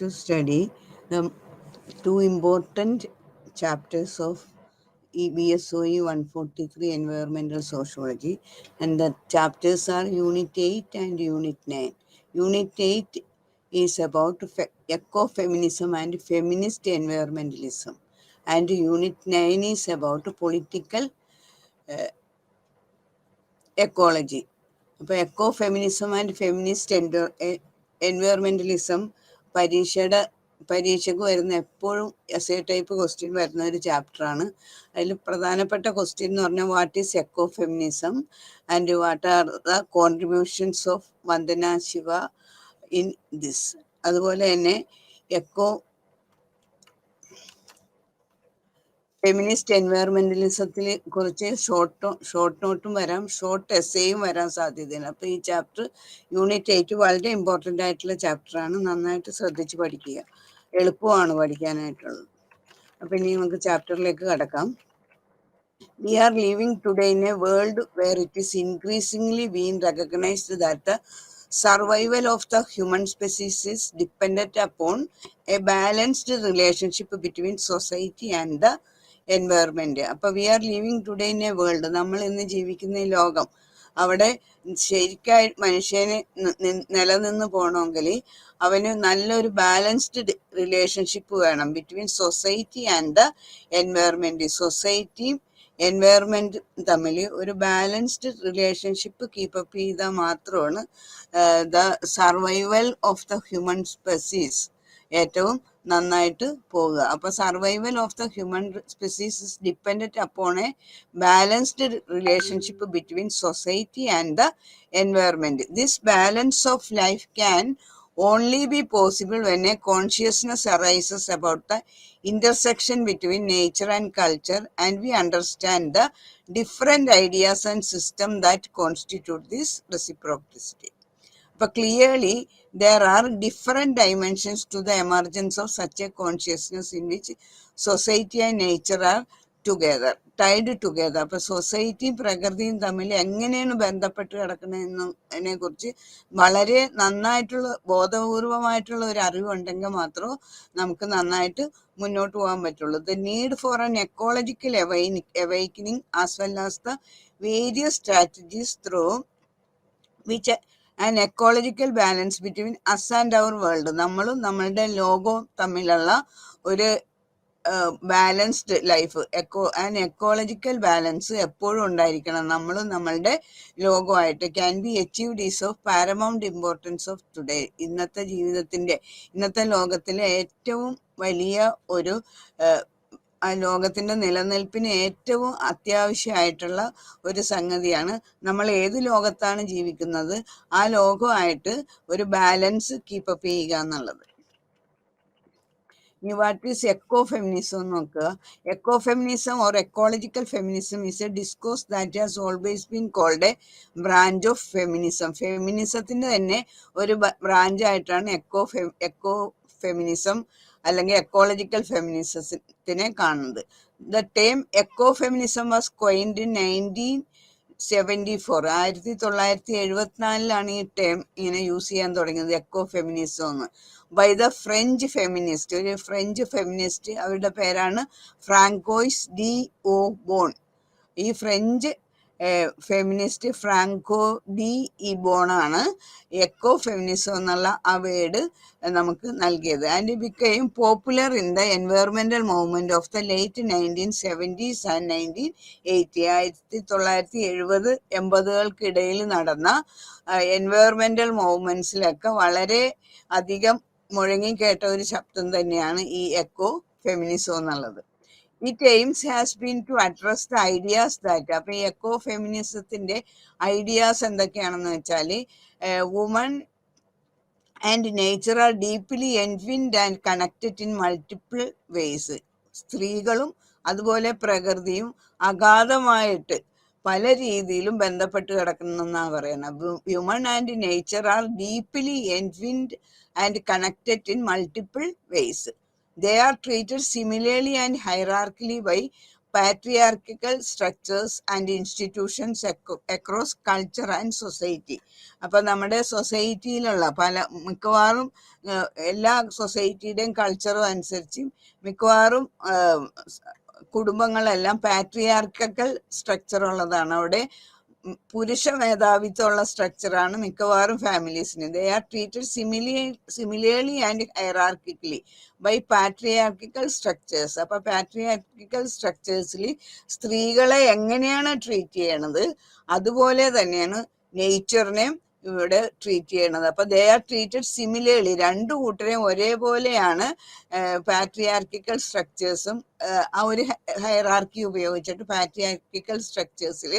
to study the two important chapters of BSOE 143 Environmental Sociology, and the chapters are Unit 8 and Unit 9. Unit 8 is about ecofeminism and feminist environmentalism, and Unit 9 is about political ecology. അപ്പോൾ echo feminism and feminist എൻവയറമെൻ്റലിസം പരീക്ഷയ്ക്ക് വരുന്ന എപ്പോഴും S A type question വരുന്ന ഒരു ചാപ്റ്ററാണ്. അതിൽ പ്രധാനപ്പെട്ട question എന്ന് പറഞ്ഞാൽ what is echo feminism and what are the contributions of Vandana Shiva in this. അതുപോലെ തന്നെ എക്കോ ഫെമിനിസ്റ്റ് എൻവയറമെന്റലിസത്തിനെ കുറിച്ച് ഷോർട്ട് നോട്ടും വരാം, ഷോർട്ട് എസ്സേയും വരാൻ സാധ്യതയാണ്. അപ്പോൾ ഈ ചാപ്റ്റർ യൂണിറ്റ് 8 വളരെ ഇമ്പോർട്ടൻ്റ് ആയിട്ടുള്ള ചാപ്റ്ററാണ്. നന്നായിട്ട് ശ്രദ്ധിച്ച് പഠിക്കുക, എളുപ്പമാണ് പഠിക്കാനായിട്ടുള്ളത്. അപ്പം ഇനി നമുക്ക് ചാപ്റ്ററിലേക്ക് കടക്കാം. We are living today in a world where it is increasingly being recognized that the survival of the human species is dependent upon a balanced relationship between society and the environment. അപ്പൊ we are living today in a world, നമ്മൾ ഇന്ന് ജീവിക്കുന്ന ഈ ലോകം, അവിടെ ശരിക്കായി മനുഷ്യന് നിലനിന്ന് പോകണമെങ്കിൽ അവന് നല്ലൊരു ബാലൻസ്ഡ് റിലേഷൻഷിപ്പ് വേണം between society and the environment. സൊസൈറ്റിയും എൻവയറമെന്റ് തമ്മിൽ ഒരു ബാലൻസ്ഡ് റിലേഷൻഷിപ്പ് കീപ്പപ്പ് ചെയ്താൽ മാത്രമാണ് the survival of the human species ഏറ്റവും നന്നായിട്ട് പോവുക. അപ്പൊ survival of the human species is dependent upon a balanced relationship between society and the environment. This balance of life can only be possible when a consciousness arises about the intersection between nature and culture, and we understand the different ideas and systems that constitute this reciprocity. But clearly, there are different dimensions to the emergence of such a consciousness in which society and nature are tied together. അപ്പൊ സൊസൈറ്റിയും പ്രകൃതിയും തമ്മിൽ എങ്ങനെയാണ് ബന്ധപ്പെട്ട് കിടക്കുന്നതിനെ കുറിച്ച് വളരെ നന്നായിട്ടുള്ള ബോധപൂർവമായിട്ടുള്ള ഒരു അറിവുണ്ടെങ്കിൽ മാത്രമേ നമുക്ക് നന്നായിട്ട് മുന്നോട്ട് പോകാൻ പറ്റുള്ളൂ. The need for an ecological awakening as well as the various strategies through which an ecological balance between us and our world, നമ്മളും നമ്മളുടെ ലോകവും തമ്മിലുള്ള ഒരു ബാലൻസ്ഡ് ലൈഫ്, എക്കോളജിക്കൽ ബാലൻസ് എപ്പോഴും ഉണ്ടായിരിക്കണം നമ്മളും നമ്മളുടെ ലോകമായിട്ട്. Can be achieved is of paramount importance of today. ഇന്നത്തെ ലോകത്തിലെ ഏറ്റവും വലിയ ഒരു ലോകത്തിന്റെ നിലനിൽപ്പിന് ഏറ്റവും അത്യാവശ്യമായിട്ടുള്ള ഒരു സംഗതിയാണ് നമ്മൾ ഏത് ലോകത്താണ് ജീവിക്കുന്നത് ആ ലോകമായിട്ട് ഒരു ബാലൻസ് കീപ്പപ്പ് ചെയ്യുക എന്നുള്ളത്. ഇനി വാട്ട് ഈസ് എക്കോഫെമിനിസം നോക്കുക. Ecofeminism or ecological feminism is a discourse that has always been called a branch of feminism. ഫെമിനിസത്തിന്റെ തന്നെ ഒരു ബ്രാഞ്ചായിട്ടാണ് എക്കോ ഫെമിനിസം അല്ലെങ്കിൽ എക്കോളജിക്കൽ ഫെമിനിസത്തിനെ കാണുന്നത്. The term eco feminism was coined in 1974. 1974 ഈ ടേം ഇങ്ങനെ യൂസ് ചെയ്യാൻ തുടങ്ങിയത് എക്കോ ഫെമിനിസം എന്ന്. ബൈ ദ ഫ്രഞ്ച് ഫെമിനിസ്റ്റ്, ഒരു ഫ്രഞ്ച് ഫെമിനിസ്റ്റ്, അവരുടെ പേരാണ് ഫ്രാങ്കോയിസ് ഡി ഓ ബോൺ. ഈ ഫ്രഞ്ച് ഫെമിനിസ്റ്റ് ഫ്രാങ്കോ ഡി ഇബോണാണ് എക്കോ ഫെമിനിസം എന്നുള്ള ആ വേർഡ് നമുക്ക് നൽകിയത്. And became popular in the environmental movement of the late 1970s and 1980. 1970-80കൾക്കിടയിൽ നടന്ന എൻവയറമെന്റൽ മൂവ്മെന്റ്സിലൊക്കെ വളരെ അധികം മുഴങ്ങിക്കേട്ട ഒരു ശബ്ദം തന്നെയാണ് ഈ എക്കോ ഫെമിനിസം എന്നുള്ളത്. It aims has been to address the ideas that. അപ്പൊ ഈ എക്കോ ഫെമിനിസത്തിന്റെ ഐഡിയാസ് എന്തൊക്കെയാണെന്ന് വെച്ചാൽ women and nature are deeply entwined and connected in multiple ways. സ്ത്രീകളും അതുപോലെ പ്രകൃതിയും അഗാധമായിട്ട് പല രീതിയിലും ബന്ധപ്പെട്ട് കിടക്കുന്നെന്നാണ് പറയുന്നത്. Human and nature are deeply entwined and connected in multiple ways. They are treated similarly and hierarchically by patriarchal structures and institutions across culture and society. അപ്പൊ നമ്മുടെ സൊസൈറ്റിയിലുള്ള മിക്കവാറും എല്ലാ സൊസൈറ്റിയുടെയും കൾച്ചറും അനുസരിച്ച് മിക്കവാറും കുടുംബങ്ങളെല്ലാം പാട്രിയാർക്കൽ സ്ട്രക്ചർ ഉള്ളതാണ്. അവിടെ പുരുഷ മേധാവിത്വമുള്ള സ്ട്രക്ചറാണ് മിക്കവാറും ഫാമിലീസിന്. They are treated similarly and hierarchically by patriarchal structures. അപ്പൊ പാട്രിയാർക്കിക്കൽ സ്ട്രക്ചേഴ്സിൽ സ്ത്രീകളെ എങ്ങനെയാണ് ട്രീറ്റ് ചെയ്യണത് അതുപോലെ തന്നെയാണ് നേച്ചറിനെയും ഇവിടെ ട്രീറ്റ് ചെയ്യണത്. അപ്പൊ ദേ ആർ ട്രീറ്റഡ് സിമിലർലി, രണ്ടു കൂട്ടരെയും ഒരേപോലെയാണ് പാട്രിയാർക്കിക്കൽ സ്ട്രക്ചേഴ്സും ആ ഒരു ഹൈറാർക്കി ഉപയോഗിച്ചിട്ട് പാട്രിയാർക്കിക്കൽ സ്ട്രക്ചേഴ്സിൽ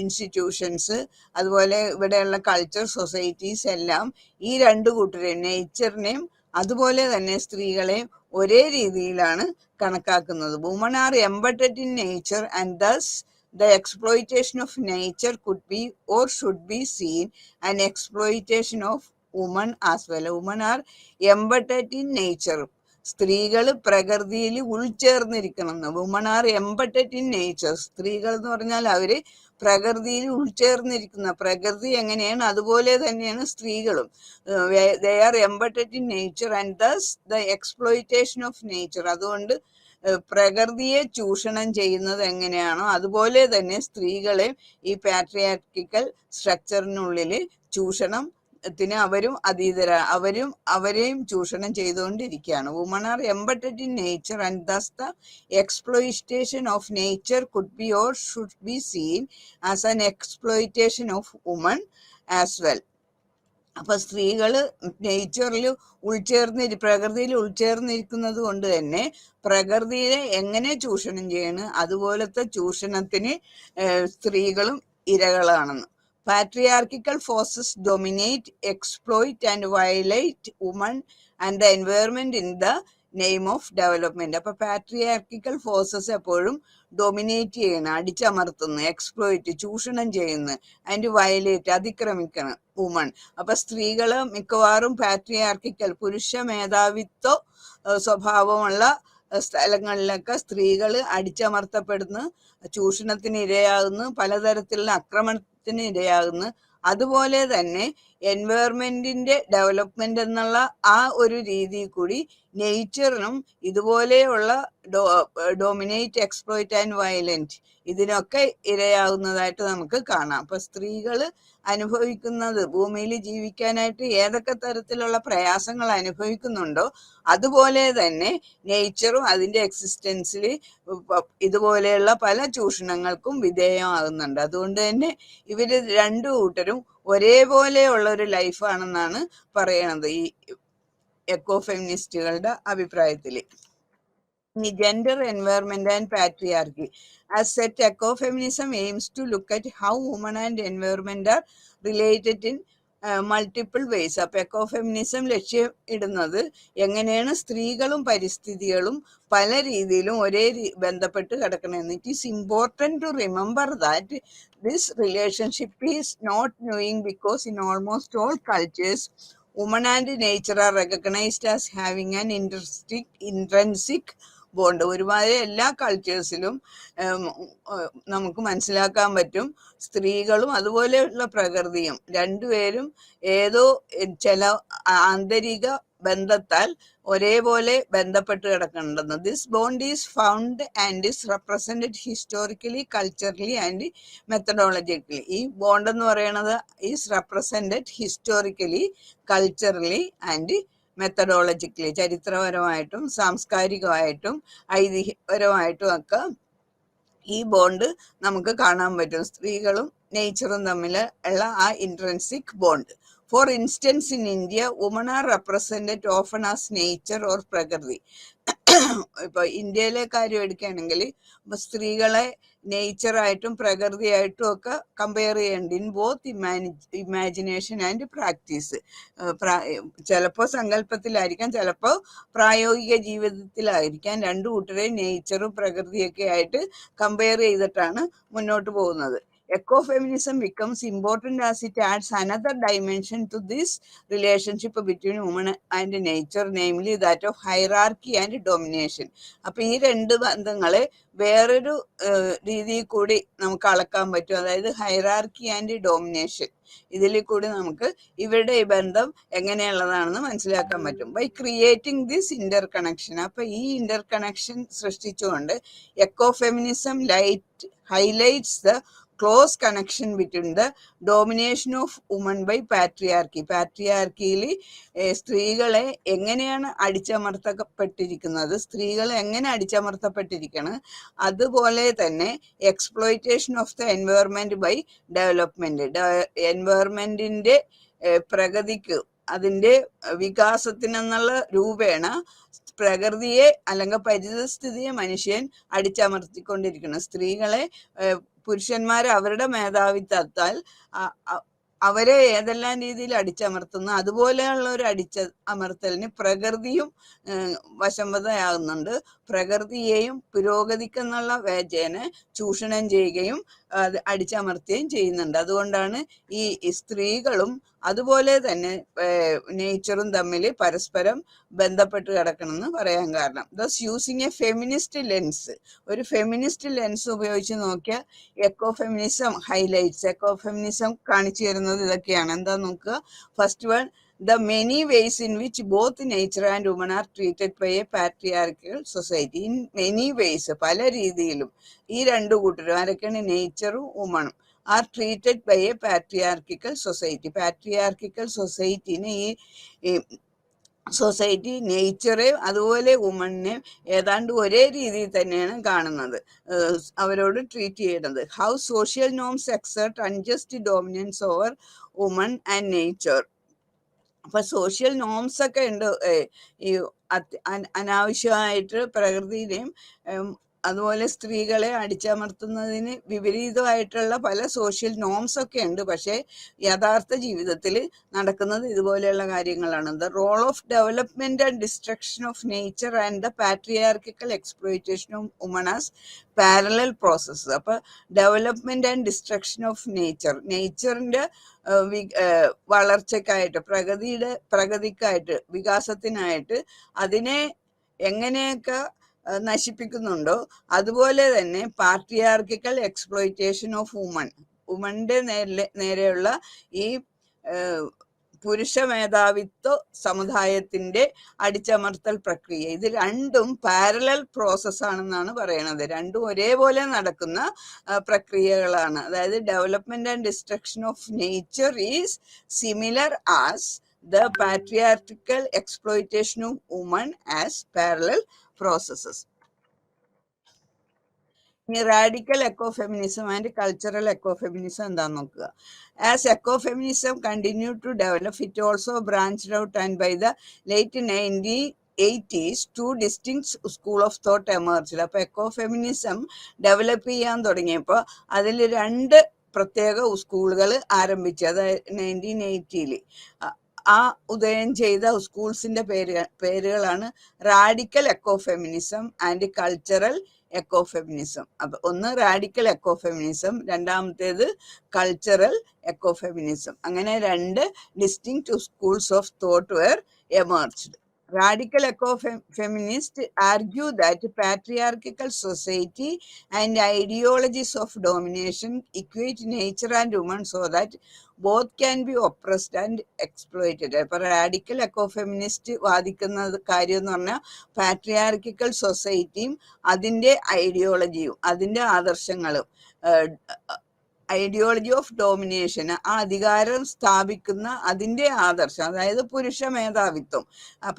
ഇൻസ്റ്റിറ്റ്യൂഷൻസ് അതുപോലെ ഇവിടെയുള്ള കൾച്ചർ സൊസൈറ്റീസ് എല്ലാം ഈ രണ്ടു കൂട്ടരെയും നേച്ചറിനെയും അതുപോലെ തന്നെ സ്ത്രീകളെയും ഒരേ രീതിയിലാണ് കണക്കാക്കുന്നത്. Woman are embedded in nature and thus the exploitation of nature could be or should be seen an exploitation of women as well. Women are embedded in nature. സ്ത്രീകൾ പ്രകൃതിയിൽ ഉൾച്ചേർന്നിരിക്കണം. Women are embedded in nature. സ്ത്രീകൾ എന്ന് പറഞ്ഞാൽ അവര് പ്രകൃതിയിൽ ഉൾച്ചേർന്നിരിക്കുന്ന, പ്രകൃതി എങ്ങനെയാണ് അതുപോലെ തന്നെയാണ് സ്ത്രീകളും. They are embedded in nature and thus the exploitation of nature. അതുകൊണ്ട് പ്രകൃതിയെ ചൂഷണം ചെയ്യുന്നത് എങ്ങനെയാണോ അതുപോലെ തന്നെ സ്ത്രീകളെ ഈ പാട്രിയാർക്കിക്കൽ സ്ട്രക്ചറിനുള്ളിൽ ചൂഷണത്തിന് അവരും അവരെയും ചൂഷണം ചെയ്തുകൊണ്ടിരിക്കുകയാണ്. Woman are embedded in nature and thus the exploitation of nature could be or should be seen as an exploitation of woman as well. അപ്പൊ സ്ത്രീകള് നേച്ചറിൽ പ്രകൃതിയിൽ ഉൾച്ചേർന്നിരിക്കുന്നത് കൊണ്ട് തന്നെ പ്രകൃതിയെ എങ്ങനെ ചൂഷണം ചെയ്യണം അതുപോലത്തെ ചൂഷണത്തിന് സ്ത്രീകളും ഇരകളാണെന്ന്. Patriarchal forces dominate, exploit and violate women and the environment in the name of development. അപ്പൊ പാട്രിയാർക്കിക്കൽ ഫോഴ്സസ് എപ്പോഴും ഡൊമിനേറ്റ് ചെയ്യണം, അടിച്ചമർത്തുന്നു, എക്സ്പ്ലോയിറ്റ് ചൂഷണം ചെയ്യുന്നു, ആൻഡ് വയലേറ്റ് അതിക്രമിക്കണം വുമൺ. അപ്പൊ സ്ത്രീകള് മിക്കവാറും പാട്രിയാർക്കിക്കൽ പുരുഷ മേധാവിത്വ സ്വഭാവമുള്ള സ്ഥലങ്ങളിലൊക്കെ സ്ത്രീകൾ അടിച്ചമർത്തപ്പെടുന്നു, ചൂഷണത്തിന് ഇരയാകുന്നു, പലതരത്തിലുള്ള ആക്രമണത്തിന് ഇരയാകുന്നു. അതുപോലെ തന്നെ എൻവയറൺമെന്റിന്റെ ഡെവലപ്മെന്റ് എന്നുള്ള ആ ഒരു രീതി കൂടി നേച്ചറിനും ഇതുപോലെയുള്ള ഡോമിനേറ്റ്, എക്സ്പ്ലോയിറ്റ് ആൻഡ് വയലന്റ് ഇതിനൊക്കെ ഇരയാകുന്നതായിട്ട് നമുക്ക് കാണാം. അപ്പൊ സ്ത്രീകൾ അനുഭവിക്കുന്നത്, ഭൂമിയിൽ ജീവിക്കാനായിട്ട് ഏതൊക്കെ തരത്തിലുള്ള പ്രയാസങ്ങൾ അനുഭവിക്കുന്നുണ്ടോ അതുപോലെ തന്നെ നേച്ചറും അതിന്റെ എക്സിസ്റ്റൻസിൽ ഇതുപോലെയുള്ള പല ചൂഷണങ്ങൾക്കും വിധേയമാകുന്നുണ്ട്. അതുകൊണ്ട് തന്നെ ഇവര് രണ്ടു കൂട്ടരും ഒരേപോലെയുള്ള ഒരു ലൈഫാണെന്നാണ് പറയണത് ഈ എക്കോ ഫെമിനിസ്റ്റുകളുടെ അഭിപ്രായത്തില്. ഇനി gender, environment and patriarchy. As said, ecofeminism aims to look at how women and environment are related in multiple vase. അപ്പൊ എക്കോഫെമിനിസം ലക്ഷ്യം ഇടുന്നത് എങ്ങനെയാണ് സ്ത്രീകളും പരിസ്ഥിതികളും പല രീതിയിലും ഒരേ ബന്ധപ്പെട്ട് കിടക്കണമെന്ന്. It is important to remember that this relationship is not knowing because in almost all cultures women and nature are recognized as having an intrinsic bond. ഒരുമാതിരി എല്ലാ കൾച്ചേഴ്സിലും നമുക്ക് മനസ്സിലാക്കാൻ പറ്റും സ്ത്രീകളും അതുപോലെയുള്ള പ്രകൃതിയും രണ്ടുപേരും ഏതോ ചില ആന്തരിക ബന്ധത്താൽ ഒരേപോലെ ബന്ധപ്പെട്ട് കിടക്കുന്നുണ്ടെന്ന്. This bond is found and is represented historically, culturally and methodologically. ഈ ബോണ്ട് എന്ന് പറയുന്നത് is represented historically, culturally and methodologically, ചരിത്രപരമായിട്ടും സാംസ്കാരികമായിട്ടും ഐതിഹ്യപരമായിട്ടും ഒക്കെ ഈ ബോണ്ട് നമുക്ക് കാണാൻ പറ്റും. സ്ത്രീകളും നേച്ചറും തമ്മിൽ ഉള്ള ആ intrinsic bond. For instance, in India woman are represented often as nature or prakriti. ഇപ്പൊ ഇന്ത്യയിലെ കാര്യം എടുക്കുകയാണെങ്കിൽ സ്ത്രീകളെ നേച്ചറായിട്ടും പ്രകൃതിയായിട്ടും ഒക്കെ കമ്പയർ ചെയ്യേണ്ട in both imagination and practice. ചിലപ്പോൾ സങ്കല്പത്തിലായിരിക്കാം, ചിലപ്പോൾ പ്രായോഗിക ജീവിതത്തിലായിരിക്കാം. രണ്ടു കൂട്ടരെ നേച്ചറും പ്രകൃതിയൊക്കെ ആയിട്ട് കമ്പയർ ചെയ്തിട്ടാണ് മുന്നോട്ട് പോകുന്നത്. Ecofeminism becomes important as it adds another dimension to this relationship between woman and nature, namely that of hierarchy and domination. അപ്പൊ ഈ രണ്ട് ബന്ധങ്ങളെ വേറൊരു രീതിയിൽ കൂടി നമുക്ക് അളക്കാൻ പറ്റും, അതായത് ഹൈറാർക്കി ആൻഡ് ഡോമിനേഷൻ. ഇതിൽ കൂടി നമുക്ക് ഇവരുടെ ഈ ബന്ധം എങ്ങനെയുള്ളതാണെന്ന് മനസ്സിലാക്കാൻ പറ്റും. By creating this interconnection, അപ്പൊ ഈ ഇന്റർ കണക്ഷൻ സൃഷ്ടിച്ചുകൊണ്ട് ecofeminism highlights the close connection between the domination of women by patriarchy. പാട്രിയാർക്കിയിൽ സ്ത്രീകളെ എങ്ങനെയാണ് അടിച്ചമർത്തപ്പെട്ടിരിക്കുന്നത്, സ്ത്രീകൾ എങ്ങനെ അടിച്ചമർത്തപ്പെട്ടിരിക്കണം, അതുപോലെ തന്നെ exploitation of the environment by development. എൻവയോൺമെന്റിന്റെ പ്രഗതിക്ക്, അതിന്റെ വികാസത്തിനെന്നുള്ള രൂപേണ പ്രകൃതിയെ അല്ലെങ്കിൽ പരിസ്ഥിതിയെ മനുഷ്യൻ അടിച്ചമർത്തിക്കൊണ്ടിരിക്കുന്നു. സ്ത്രീകളെ പുരുഷന്മാർ അവരുടെ മേധാവിത്വത്താൽ അവരെ ഏതെല്ലാം രീതിയിൽ അടിച്ചമർത്തുന്നു, അതുപോലെയുള്ള ഒരു അമർത്തലിന് പ്രകൃതിയും വശംവദയാകുന്നുണ്ട്. പ്രകൃതിയെയും പുരോഗതിക്കെന്നുള്ള വേചേന ചൂഷണം ചെയ്യുകയും അടിച്ചമർത്തുകയും ചെയ്യുന്നുണ്ട്. അതുകൊണ്ടാണ് ഈ സ്ത്രീകളും അതുപോലെ തന്നെ നേച്ചറും തമ്മിൽ പരസ്പരം ബന്ധപ്പെട്ട് കിടക്കണമെന്ന് പറയാൻ കാരണം. Thus using a feminist lens, ഒരു ഫെമിനിസ്റ്റ് ലെൻസ് ഉപയോഗിച്ച് നോക്കിയാൽ എക്കോഫെമിനിസം ഹൈലൈറ്റ്സ്, എക്കോഫെമിനിസം കാണിച്ചു തരുന്നത് ഇതൊക്കെയാണ്. എന്താ നോക്കുക. First one, the many ways in which both nature and women are treated by a patriarchal society. In many ways, പല രീതിയിലും ഈ രണ്ടു കൂട്ടരും, ആരൊക്കെയാണ്, നേച്ചറും വുമണും, are treated by a patriarchal society. Patriarchal സൊസൈറ്റിനെ ഈ സൊസൈറ്റി നേച്ചറെ അതുപോലെ വുമണിനെ ഏതാണ്ട് ഒരേ രീതിയിൽ തന്നെയാണ് കാണുന്നത്, അവരോട് ട്രീറ്റ് ചെയ്യുന്നത്. How social norms exert unjust dominance over woman and nature. അപ്പൊ സോഷ്യൽ നോംസ് ഒക്കെ ഉണ്ട്, ഈ അനാവശ്യമായിട്ട് പ്രകൃതിയിലെയും അതുപോലെ സ്ത്രീകളെ അടിച്ചമർത്തുന്നതിന് വിപരീതമായിട്ടുള്ള പല സോഷ്യൽ നോംസ് ഒക്കെ ഉണ്ട്. പക്ഷെ യഥാർത്ഥ ജീവിതത്തിൽ നടക്കുന്നത് ഇതുപോലെയുള്ള കാര്യങ്ങളാണ്. The role of development and destruction of nature and the patriarchal exploitation of woman as parallel process. അപ്പൊ development and destruction of nature, നേച്ചറിന്റെ വളർച്ചയ്ക്കായിട്ട്, പ്രഗതിക്കായിട്ട്, വികാസത്തിനായിട്ട് അതിനെ എങ്ങനെയൊക്കെ നശിപ്പിക്കുന്നുണ്ടോ അതുപോലെ തന്നെ പാട്രിയാർക്കിക്കൽ എക്സ്പ്ലോയിറ്റേഷൻ ഓഫ് വുമന്റെ നേരെയുള്ള ഈ പുരുഷ മേധാവിത്വ സമുദായത്തിന്റെ അടിച്ചമർത്തൽ പ്രക്രിയ, ഇത് രണ്ടും പാരലൽ പ്രോസസ് ആണെന്നാണ് പറയണത്. രണ്ടും ഒരേപോലെ നടക്കുന്ന പ്രക്രിയകളാണ്. അതായത് development and destruction of nature is similar as the patriarchal exploitation of women as parallel processes. Radical ecofeminism and cultural ecofeminism എന്താന്ന് നോക്കുക. As ecofeminism continue to develop, it also branched out and by the late 1980s two distinct school of thought emerged. അപ്പൊ ecofeminism develop ചെയ്യാൻ തുടങ്ങിയപ്പോൾ അതിൽ രണ്ട് പ്രത്യേക സ്കൂളുകൾ ആരംഭിച്ചു. അതായത് 1980 ആ ഉദയം ചെയ്ത സ്കൂൾസിന്റെ പേരുകളാണ് radical ecofeminism and cultural ecofeminism. അപ്പൊ ഒന്ന് റാഡിക്കൽ എക്കോഫെമിനിസം, രണ്ടാമത്തേത് കൾച്ചറൽ എക്കോഫെമിനിസം. അങ്ങനെ രണ്ട് distinct schools of thought were emerged. Radical eco-feminists argue that patriarchal society and ideologies of domination equate nature and women so that both can be oppressed and exploited. അപ്പൊ radical എക്കോഫെമിനിസ്റ്റ് വാദിക്കുന്ന കാര്യം എന്ന് പറഞ്ഞാൽ patriarchal സൊസൈറ്റിയും അതിൻ്റെ ഐഡിയോളജിയും അതിൻ്റെ ആദർശങ്ങളും, ideology of domination, ആ അധികാരം സ്ഥാപിക്കുന്ന അതിൻ്റെ ആദർശം, അതായത് പുരുഷ മേധാവിത്വം.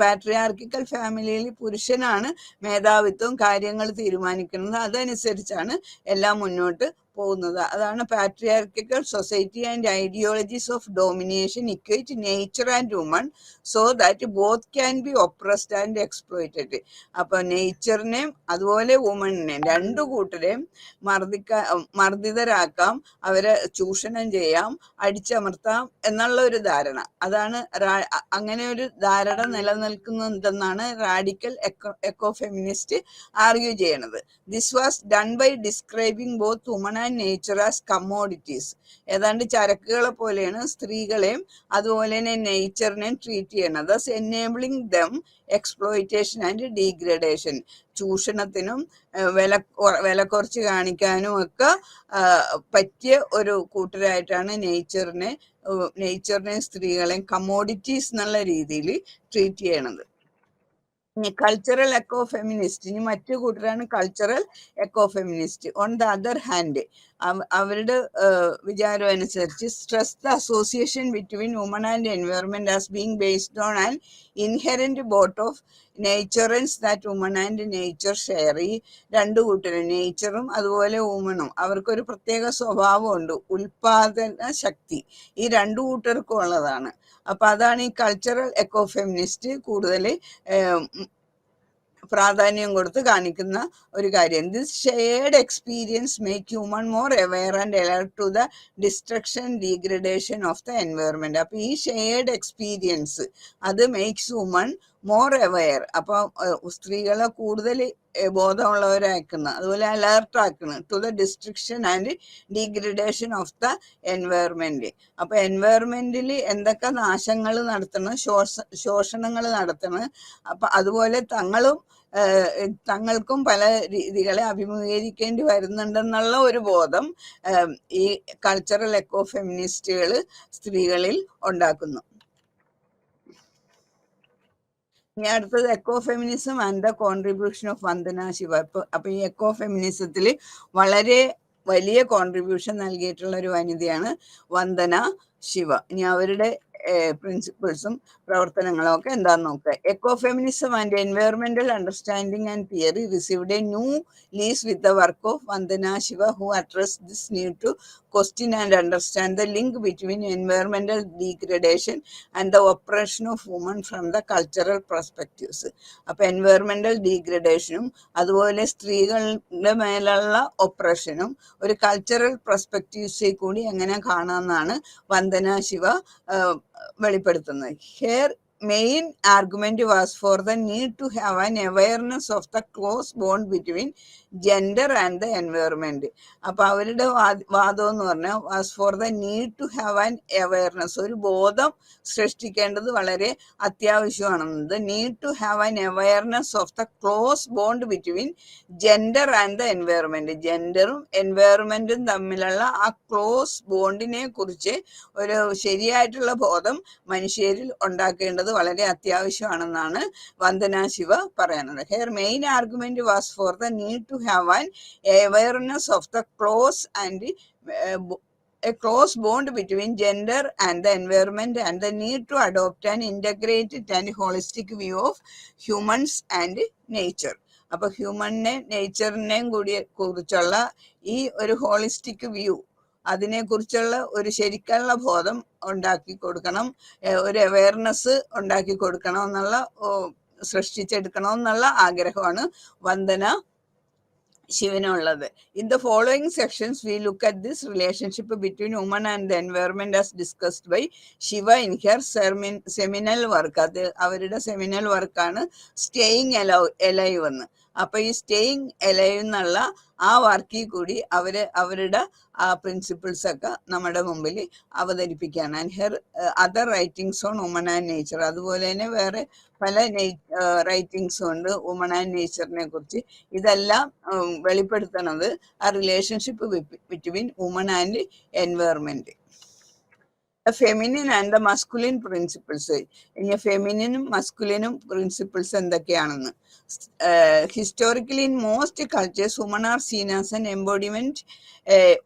പാട്രിയാർക്കിക്കൽ ഫാമിലിയിൽ പുരുഷനാണ് മേധാവിത്വം, കാര്യങ്ങൾ തീരുമാനിക്കുന്നത്, അതനുസരിച്ചാണ് എല്ലാം മുന്നോട്ട് പോകുന്നത്. അതാണ് patriarchal society and ideologies of domination equate nature and woman so that both can be oppressed and exploited. അപ്പൊ നേച്ചറിനെയും അതുപോലെ വുമണിനെയും രണ്ടു കൂട്ടരെയും മർദ്ദിതരാക്കാം, അവരെ ചൂഷണം ചെയ്യാം, അടിച്ചമർത്താം എന്നുള്ള ഒരു ധാരണ. അതാണ് അങ്ങനെ ഒരു ധാരണ നിലനിൽക്കുന്നുണ്ടെന്നാണ് റാഡിക്കൽ എക്കോഫെമിനിസ്റ്റ് ആർഗ്യൂ ചെയ്യണത്. This was done by describing both women and nature as commodities. ഏതാണ്ട് ചരക്കുകളെ പോലെയാണ് സ്ത്രീകളെയും അതുപോലെ തന്നെ നേച്ചറിനെയും ട്രീറ്റ് ചെയ്യണത്. Thus enabling them exploitation and degradation. ചൂഷണത്തിനും വില കുറച്ച് കാണിക്കാനും ഒക്കെ പറ്റിയ ഒരു കൂട്ടരായിട്ടാണ് നേച്ചറിനെ സ്ത്രീകളെയും കമ്മോഡിറ്റീസ് എന്നുള്ള രീതിയിൽ ട്രീറ്റ് ചെയ്യണത്. കൾച്ചറൽ എക്കോ ഫെമിനിസ്റ്റ്, ഇനി മറ്റു കൂട്ടരാണ് cultural eco feminist. On the other hand അവരുടെ വിചാരം അനുസരിച്ച് stress the association between women and environment as being based on an inherent bond of nurturance that women and nature share. ഈ രണ്ടു കൂട്ടരും നേച്ചറും അതുപോലെ വുമണും അവർക്കൊരു പ്രത്യേക സ്വഭാവമുണ്ട്, ഉൽപാദന ശക്തി. ഈ രണ്ടു കൂട്ടർക്കും ഉള്ളതാണ്. അപ്പൊ അതാണ് ഈ കൾച്ചറൽ എക്കോ ഫെമിനിസ്റ്റ് കൂടുതൽ പ്രാധാന്യം കൊടുത്ത് കാണിക്കുന്ന ഒരു കാര്യം. This shared experience make human more aware and alert to the destruction degradation of the environment. അപ്പൊ ഈ ഷെയർഡ് എക്സ്പീരിയൻസ് അത് മേക്സ് വുമൺ മോർ അവെയർ. അപ്പൊ സ്ത്രീകളെ കൂടുതൽ ബോധമുള്ളവരാക്കുന്ന, അതുപോലെ അലർട്ട് ആക്കണം to the destruction and degradation of the environment. അപ്പൊ എൻവയറമെന്റിൽ എന്തൊക്കെ നാശങ്ങൾ നടത്തണം, ശോഷണങ്ങൾ നടത്തണം, അപ്പൊ അതുപോലെ തങ്ങൾക്കും പല രീതികളെ അഭിമുഖീകരിക്കേണ്ടി വരുന്നുണ്ടെന്നുള്ള ഒരു ബോധം ഈ കൾച്ചറൽ എക്കോ ഫെമിനിസ്റ്റുകൾ സ്ത്രീകളിൽ ഉണ്ടാക്കുന്നു. ഇനി അടുത്തത് echo feminism and the contribution of Vandana Shiva. അപ്പൊ ഈ എക്കോ ഫെമിനിസത്തിൽ വളരെ വലിയ കോൺട്രിബ്യൂഷൻ നൽകിയിട്ടുള്ള ഒരു വനിതയാണ് വന്ദന ശിവ. ഇനി അവരുടെ പ്രിൻസിപ്പിൾസും പ്രവർത്തനങ്ങളും ഒക്കെ എന്താന്ന് നോക്കുക. Eco feminism and environmental understanding and theory received a new lease with the work of Vandana Shiva, who address this need to question and understand the link between environmental degradation and the oppression of women from the cultural perspectives. അപ്പൊ environmental ഡീഗ്രഡേഷനും അതുപോലെ സ്ത്രീകളുടെ മേലുള്ള ഒപ്രഷനും ഒരു cultural പെർസ്പെക്റ്റീവ്സിൽ കൂടി എങ്ങനെ കാണാമെന്നാണ് വന്ദന ശിവ വെളിപ്പെടുത്തുന്നത്. Here main argument was for the need to have an awareness of the close bond between gender and the environment. അപ്പൊ അവരുടെ വാദം എന്ന് പറഞ്ഞാൽ was for the need to have an awareness, ഒരു ബോധം സൃഷ്ടിക്കേണ്ടത് വളരെ അത്യാവശ്യമാണെന്ന്. The need to have an awareness of the close bond between gender and the environment. ജെൻഡറും എൻവയറമെന്റും തമ്മിലുള്ള ആ ക്ലോസ് ബോണ്ടിനെ കുറിച്ച് ഒരു ശരിയായിട്ടുള്ള ബോധം മനുഷ്യരിൽ ഉണ്ടാക്കേണ്ടത് വളരെ അത്യാവശ്യമാണെന്നാണ് വന്ദന ശിവ പറയുന്നത്. Her main argument was for the need to have an awareness of the close and a close bond between gender and the environment and the need to adopt an integrated and holistic view of humans and nature. അപ്പൊ ഹ്യൂമനെ നേച്ചറിനെയും കുറിച്ചുള്ള ഈ ഒരു holistic view, അതിനെ കുറിച്ചുള്ള ഒരു ശരിക്കുള്ള ബോധം ഉണ്ടാക്കി കൊടുക്കണം, ഒരു അവയർനെസ് ഉണ്ടാക്കി കൊടുക്കണം എന്നുള്ള സൃഷ്ടിച്ചെടുക്കണം എന്നുള്ള ആഗ്രഹമാണ് Vandana ശിവനുള്ളത്. In the following sections, we look at this relationship between woman and the environment as discussed by Shiva in her seminal work. അത് അവരുടെ സെമിനൽ വർക്കാണ് സ്റ്റേയിങ് എലൈവ് എന്ന്. അപ്പൊ ഈ സ്റ്റേയിങ് എലൈവ് എന്നുള്ള ആ വർക്കിൽ കൂടി അവരുടെ ആ പ്രിൻസിപ്പിൾസ് ഒക്കെ നമ്മുടെ മുമ്പിൽ അവതരിപ്പിക്കുകയാണ്. And her other writings on woman and nature, അതുപോലെ തന്നെ വേറെ പല റൈറ്റിംഗ്സും ഉണ്ട് വുമൺ ആൻഡ് നേച്ചറിനെ കുറിച്ച്. ഇതെല്ലാം വെളിപ്പെടുത്തുന്നത് ആ relationship between women and environment. Feminine and the masculine principles. ഇനി ഫെമിനിനും മസ്കുലിനും പ്രിൻസിപ്പിൾസ് എന്തൊക്കെയാണെന്ന്. Historically, in most cultures, women are seen as an embodiment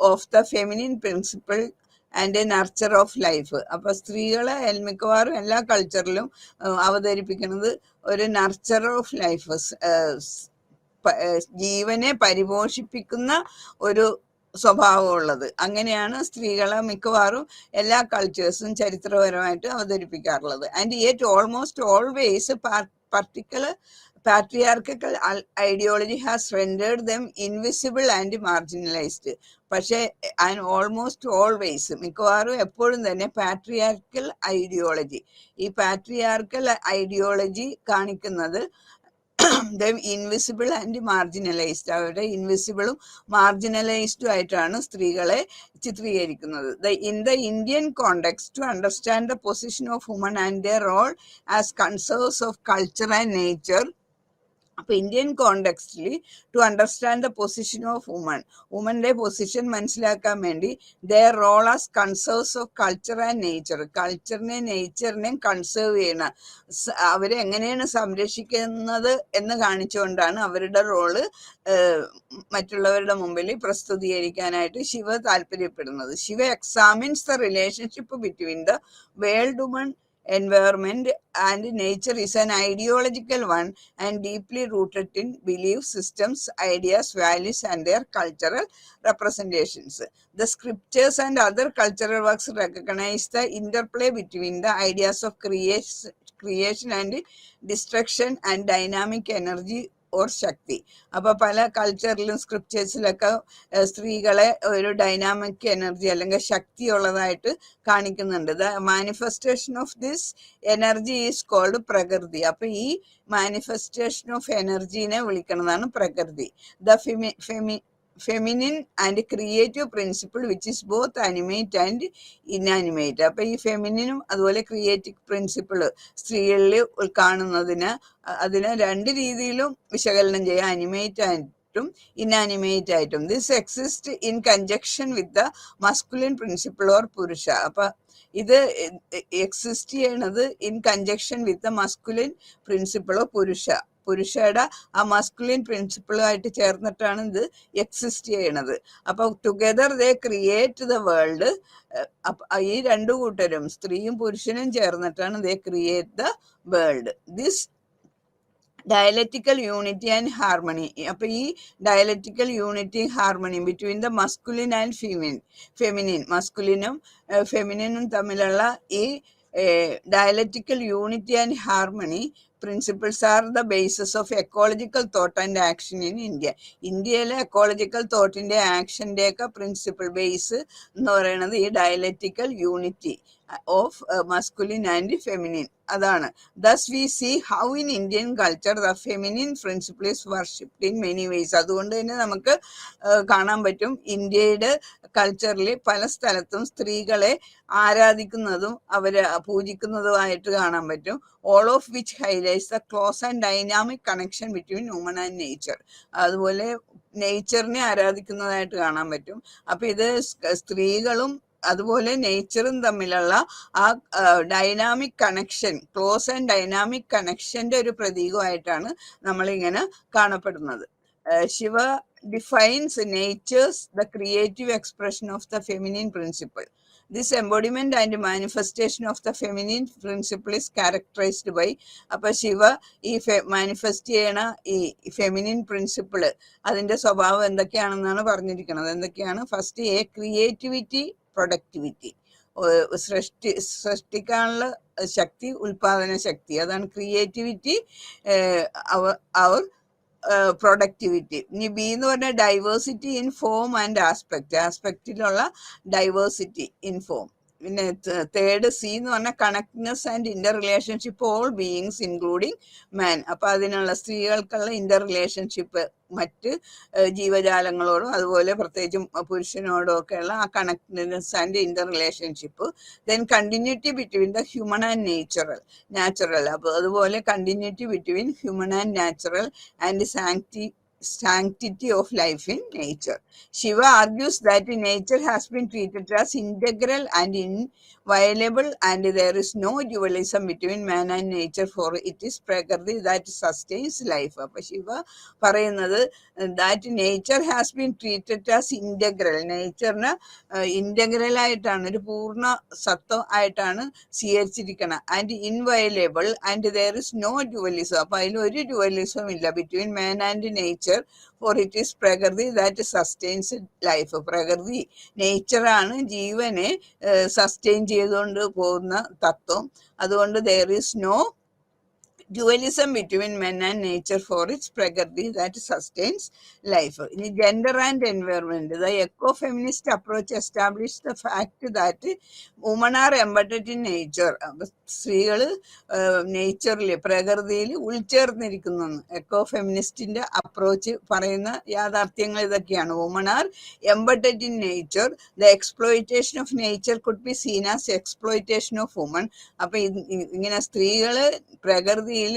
of the feminine principle and A nurture of life. അപ്പൊ സ്ത്രീകളെ മിക്കവാറും എല്ലാ കൾച്ചറിലും അവതരിപ്പിക്കുന്നത് ഒരു നർച്ചർ ഓഫ് ലൈഫ്, ജീവനെ പരിപോഷിപ്പിക്കുന്ന ഒരു സ്വഭാവമുള്ളത്. അങ്ങനെയാണ് സ്ത്രീകളെ മിക്കവാറും എല്ലാ കൾച്ചേഴ്സും ചരിത്രപരമായിട്ട് അവതരിപ്പിക്കാറുള്ളത്. And yet almost always particular patriarchal ideology has rendered them invisible and marginalized. പക്ഷെ ആൻഡ് ഓൾമോസ്റ്റ് ഓൾവേസ്, മിക്കവാറും എപ്പോഴും തന്നെ പാട്രിയാർക്കൽ ഐഡിയോളജി കാണിക്കുന്നത് ഇൻവിസിബിൾ ആൻഡ് മാർജിനലൈസ്ഡ്, അവരുടെ ഇൻവിസിബിളും മാർജിനലൈസ്ഡും ആയിട്ടാണ് സ്ത്രീകളെ ചിത്രീകരിക്കുന്നത്. In the Indian context, to understand the position of women and their role as conservers of culture and nature. അപ്പൊ ഇന്ത്യൻ കോണ്ടെക്സ്റ്റിൽ to understand the position of വുമന്റെ പൊസിഷൻ മനസ്സിലാക്കാൻ വേണ്ടി their role as conserves of culture and nature, കൾച്ചറിനെയും നേച്ചറിനെയും conserve ചെയ്യണ, അവരെ എങ്ങനെയാണ് സംരക്ഷിക്കുന്നത് എന്ന് കാണിച്ചുകൊണ്ടാണ് അവരുടെ റോള് മറ്റുള്ളവരുടെ മുമ്പിൽ പ്രസ്തുതീകരിക്കാനായിട്ട് ശിവ താല്പര്യപ്പെടുന്നത്. Shiva examines the relationship between the world woman environment and nature is an ideological one and deeply rooted in belief systems, ideas, values and their cultural representations. The scriptures and other cultural works recognize the interplay between the ideas of creation and destruction and dynamic energy or Shakti. അപ്പൊ പല കൾച്ചറിലും സ്ക്രിപ്റ്റേഴ്സിലൊക്കെ സ്ത്രീകളെ ഒരു dynamic energy അല്ലെങ്കിൽ ശക്തി ഉള്ളതായിട്ട് കാണിക്കുന്നുണ്ട്. The manifestation of this energy is called Prakriti. അപ്പൊ ഈ manifestation of എനർജീനെ വിളിക്കുന്നതാണ് Prakriti. The feminine and creative principle which is both animate and inanimate. അപ്പൊ ഈ ഫെമിനിനും അതുപോലെ ക്രിയേറ്റീവ് പ്രിൻസിപ്പിള് സ്ത്രീകളിൽ കാണുന്നതിന് അതിനെ രണ്ട് രീതിയിലും വിശകലനം ചെയ്യാം, അനിമേറ്റ് ആയിട്ടും ഇൻആനിമേറ്റ് ആയിട്ടും. This exist in conjunction with the masculine principle or Purusha. അപ്പൊ ഇത് എക്സിസ്റ്റ് ചെയ്യണത് in conjunction with the masculine പ്രിൻസിപ്പിളോ പുരുഷയുടെ ആ മസ്കുലിൻ പ്രിൻസിപ്പിളുമായിട്ട് ചേർന്നിട്ടാണ് ഇത് എക്സിസ്റ്റ് ചെയ്യണത്. അപ്പൊ together they create the world. ഈ രണ്ടു കൂട്ടരും സ്ത്രീയും പുരുഷനും ചേർന്നിട്ടാണ് they create the world. This dialectical unity and harmony. അപ്പൊ ഈ dialectical unity harmony between the masculine and feminine, മസ്കുലിനും ഫെമിനിനും തമ്മിലുള്ള ഈ dialectical unity and harmony principles are the basis of ecological thought and action in India. ഇന്ത്യയിലെ ecological തോട്ടിന്റെ ആക്ഷന്റെ ഒക്കെ പ്രിൻസിപ്പിൾ ബേസ് എന്ന് പറയുന്നത് ഈ dialectical unity of masculine and feminine അതാണ്. Thus we see how in Indian culture the feminine principle is worshipped in many ways. അതുകൊണ്ട് തന്നെ നമുക്ക് കാണാൻ പറ്റും ഇന്ത്യയുടെ കൾച്ചറിൽ പല സ്ഥലത്തും സ്ത്രീകളെ ആരാധിക്കുന്നതും അവരെ പൂജിക്കുന്നതുമായിട്ട് കാണാൻ പറ്റും. All of which highlights the close and dynamic connection between human and nature. അതുപോലെ നേച്ചറിനെ ആരാധിക്കുന്നതായിട്ട് കാണാൻ പറ്റും. അപ്പൊ ഇത് സ്ത്രീകളും അതുപോലെ നേച്ചറും തമ്മിലുള്ള ആ dynamic connection, close and dynamic കണക്ഷന്റെ ഒരു പ്രതീകമായിട്ടാണ് നമ്മളിങ്ങനെ കാണപ്പെടുന്നത്. Shiva defines natures the creative expression of the feminine principle. This embodiment and manifestation of the feminine principle is characterized by, അപ്പൊ ശിവ ഈ മാനിഫെസ്റ്റ് ചെയ്യണ ഈ ഫെമിനിൻ പ്രിൻസിപ്പിള് അതിന്റെ സ്വഭാവം എന്തൊക്കെയാണെന്നാണ് പറഞ്ഞിരിക്കുന്നത്. എന്തൊക്കെയാണ്? ഫസ്റ്റ് ക്രിയേറ്റിവിറ്റി, പ്രൊഡക്ടിവിറ്റി, സൃഷ്ടിക്കാനുള്ള ശക്തി, ഉൽപാദന ശക്തി, അതാണ് ക്രിയേറ്റിവിറ്റി. അവർ പ്രൊഡക്ടിവിറ്റി. ഇനി ബി എന്ന് പറഞ്ഞാൽ ഡൈവേഴ്സിറ്റി ഇൻ ഫോം ആൻഡ് ആസ്പെക്റ്റിലുള്ള ഡൈവേഴ്സിറ്റി ഇൻ ഫോം. പിന്നെ തേർഡ് സി എന്ന് പറഞ്ഞാൽ connectedness and interrelationship all beings including man. അപ്പൊ അതിനുള്ള സ്ത്രീകൾക്കുള്ള ഇന്റർ റിലേഷൻഷിപ്പ് മറ്റ് ജീവജാലങ്ങളോടും അതുപോലെ പ്രത്യേകിച്ചും പുരുഷനോടും ഒക്കെയുള്ള ആ connectedness and interrelationship. Then continuity between the human and natural. അപ്പൊ അതുപോലെ continuity between human and natural and sanctity of life in nature. Shiva argues that nature has been treated as integral and inviolable and there is no dualism between man and nature, for it is prakriti that sustains life. അപ്പൊ ശിവ പറയുന്നത് that nature has been treated as integral. നേച്ചറിന് integral ആയിട്ടാണ്, ഒരു പൂർണ്ണ സത്വം ആയിട്ടാണ് സ്വീകരിച്ചിരിക്കണം. And inviolable and there is no dualism. അപ്പൊ അതിൽ ഒരു ഡ്യുവലിസം ഇല്ല between man and nature, for it is prakriti that sustains life. പ്രകൃതി, നേച്ചറാണ് ജീവനെ സസ്റ്റെയിൻ ചെയ്തുകൊണ്ട് പോകുന്ന തത്വം. അതുകൊണ്ട് there is no dualism between men and nature for its prakriti that sustains life. In gender and environment, the eco-feminist approach established the fact that women are embedded in nature. സ്ത്രീകൾ നേച്ചറിൽ പ്രകൃതിയിൽ ഉൾച്ചേർന്നിരിക്കുന്നു. Echo ഫെമിനിസ്റ്റിന്റെ approach പറയുന്ന യാഥാർത്ഥ്യങ്ങൾ ഇതൊക്കെയാണ്. Women are embedded in nature. The exploitation of nature could be seen as exploitation of women. അപ്പൊ ഇങ്ങനെ സ്ത്രീകള് പ്രകൃതിയിൽ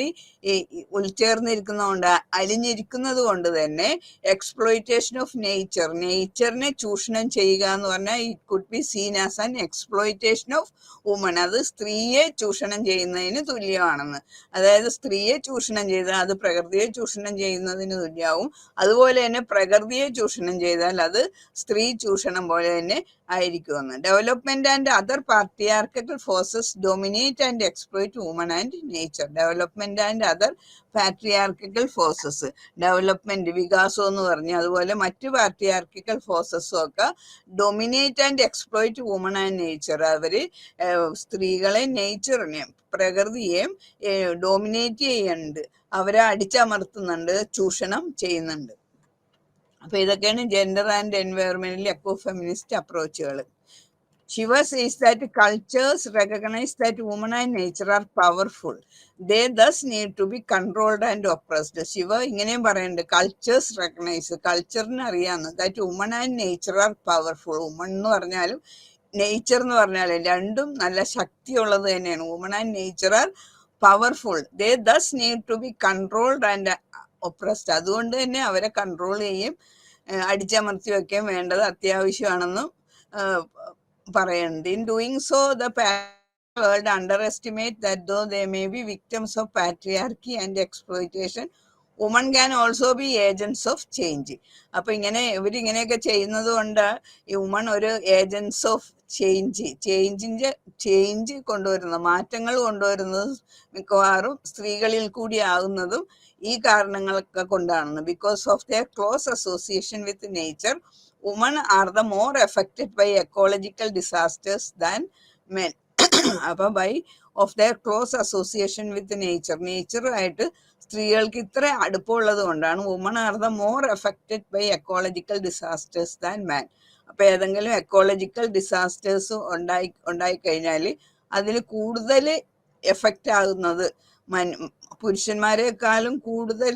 ഉൾച്ചേർന്നിരിക്കുന്നതുകൊണ്ട് അലിഞ്ഞിരിക്കുന്നത് കൊണ്ട് തന്നെ എക്സ്പ്ലോയിറ്റേഷൻ ഓഫ് നേച്ചറിനെ ചൂഷണം ചെയ്യുക എന്ന് പറഞ്ഞാൽ it could be seen as an exploitation of woman. അത് സ്ത്രീയെ ചൂഷണം ചെയ്യുന്നതിന് തുല്യമാണെന്ന്. അതായത് സ്ത്രീയെ ചൂഷണം ചെയ്താൽ അത് പ്രകൃതിയെ ചൂഷണം ചെയ്യുന്നതിന് തുല്യമാവും. അതുപോലെ തന്നെ പ്രകൃതിയെ ചൂഷണം ചെയ്താൽ അത് സ്ത്രീ ചൂഷണം പോലെ തന്നെ ആയിരിക്കുമെന്ന്. Development and other patriarchal forces dominate and exploit woman and nature. Development and other patriarchal forces, development വികാസം എന്ന് പറഞ്ഞു, അതുപോലെ മറ്റു പാട്രിയാർക്കൽ ഫോഴ്സസും ഒക്കെ dominate and exploit woman and nature. അവര് സ്ത്രീകളെ നേച്ചറിനെ പ്രകൃതിയെയും ഡോമിനേറ്റ് ചെയ്യുന്നുണ്ട്, അവരെ അടിച്ചമർത്തുന്നുണ്ട്, ചൂഷണം ചെയ്യുന്നുണ്ട്. അപ്പൊ ഇതൊക്കെയാണ് gender and environmental eco feminist അപ്രോച്ചുകൾ. Shiva says that cultures recognize that women and nature are powerful. They thus need to be controlled and oppressed. Shiva ഇങ്ങനെയും പറയുന്നുണ്ട്, കൾച്ചേഴ്സ് റെക്കഗ്നൈസ്, കൾച്ചറിന് അറിയാന്ന് that women and nature are powerful. Women എന്ന് പറഞ്ഞാലും nature എന്ന് പറഞ്ഞാലും രണ്ടും നല്ല ശക്തിയുള്ളത് തന്നെയാണ്. Women and nature are powerful. They thus need to be controlled and oppressed. അതുകൊണ്ട് തന്നെ അവരെ കൺട്രോൾ ചെയ്യും അടിച്ചമർത്തി വെക്കുകയും വേണ്ടത് അത്യാവശ്യമാണെന്നും പറയുന്നുണ്ട്. In doing so the world underestimate that though they may be victims of patriarchy and exploitation, women can also be agents of change. അപ്പൊ ഇവരിങ്ങനെയൊക്കെ ചെയ്യുന്നത് കൊണ്ട് ഈ വുമൺ ഒരു ഏജൻസ് ഓഫ് ചേഞ്ച് കൊണ്ടുവരുന്നത്, മാറ്റങ്ങൾ കൊണ്ടുവരുന്നത് മിക്കവാറും സ്ത്രീകളിൽ കൂടി ആകുന്നതും ഈ കാരണങ്ങളൊക്കെ കൊണ്ടാണ്. Because of their close association with nature, women are the more affected by ecological disasters than men. അപ്പൊ by of their close association with നേച്ചറുമായിട്ട് സ്ത്രീകൾക്ക് ഇത്ര അടുപ്പമുള്ളത് കൊണ്ടാണ് women are the more affected by ecological disasters than man. അപ്പൊ ഏതെങ്കിലും ecological disasters ഉണ്ടായിക്കഴിഞ്ഞാൽ അതിൽ കൂടുതൽ എഫക്റ്റ് ആകുന്നത് പുരുഷന്മാരെക്കാളും കൂടുതൽ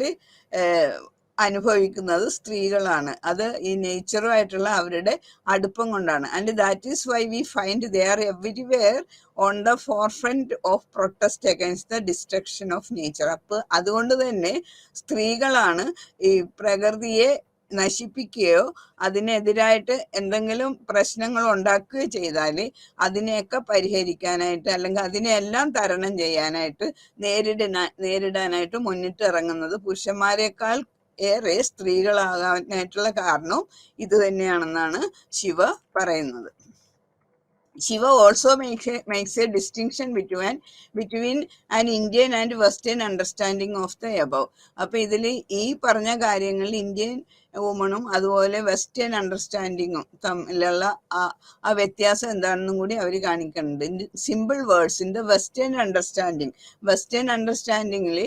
അനുഭവിക്കുന്നത് സ്ത്രീകളാണ്. അത് ഈ നേച്ചറുമായിട്ടുള്ള അവരുടെ അടുപ്പം കൊണ്ടാണ്. And that is why we find they are everywhere on the forefront of protest against the destruction of nature. അപ്പൊ അതുകൊണ്ട് തന്നെ സ്ത്രീകളാണ് ഈ പ്രകൃതിയെ നശിപ്പിക്കുകയോ അതിനെതിരായിട്ട് എന്തെങ്കിലും പ്രശ്നങ്ങൾ ഉണ്ടാക്കുകയോ ചെയ്താൽ അതിനെയൊക്കെ പരിഹരിക്കാനായിട്ട് അല്ലെങ്കിൽ അതിനെല്ലാം തരണം ചെയ്യാനായിട്ട് നേരിടാനായിട്ട് മുന്നിട്ട് ഇറങ്ങുന്നത് പുരുഷന്മാരെക്കാൾ ഏറെ സ്ത്രീകളാകാനായിട്ടുള്ള കാരണവും ഇത് തന്നെയാണെന്നാണ് ശിവ പറയുന്നത്. Shiva also makes a distinction between an Indian and Western understanding of the above. അപ്പൊ ഇതിൽ ഈ പറഞ്ഞ കാര്യങ്ങളിൽ ഇന്ത്യൻ വുമണും അതുപോലെ വെസ്റ്റേൺ അണ്ടർസ്റ്റാൻഡിങ്ങും തമ്മിലുള്ള ആ വ്യത്യാസം എന്താണെന്നും കൂടി അവർ കാണിക്കുന്നുണ്ട്. Simple words, in the western അണ്ടർസ്റ്റാൻഡിങ്ങിൽ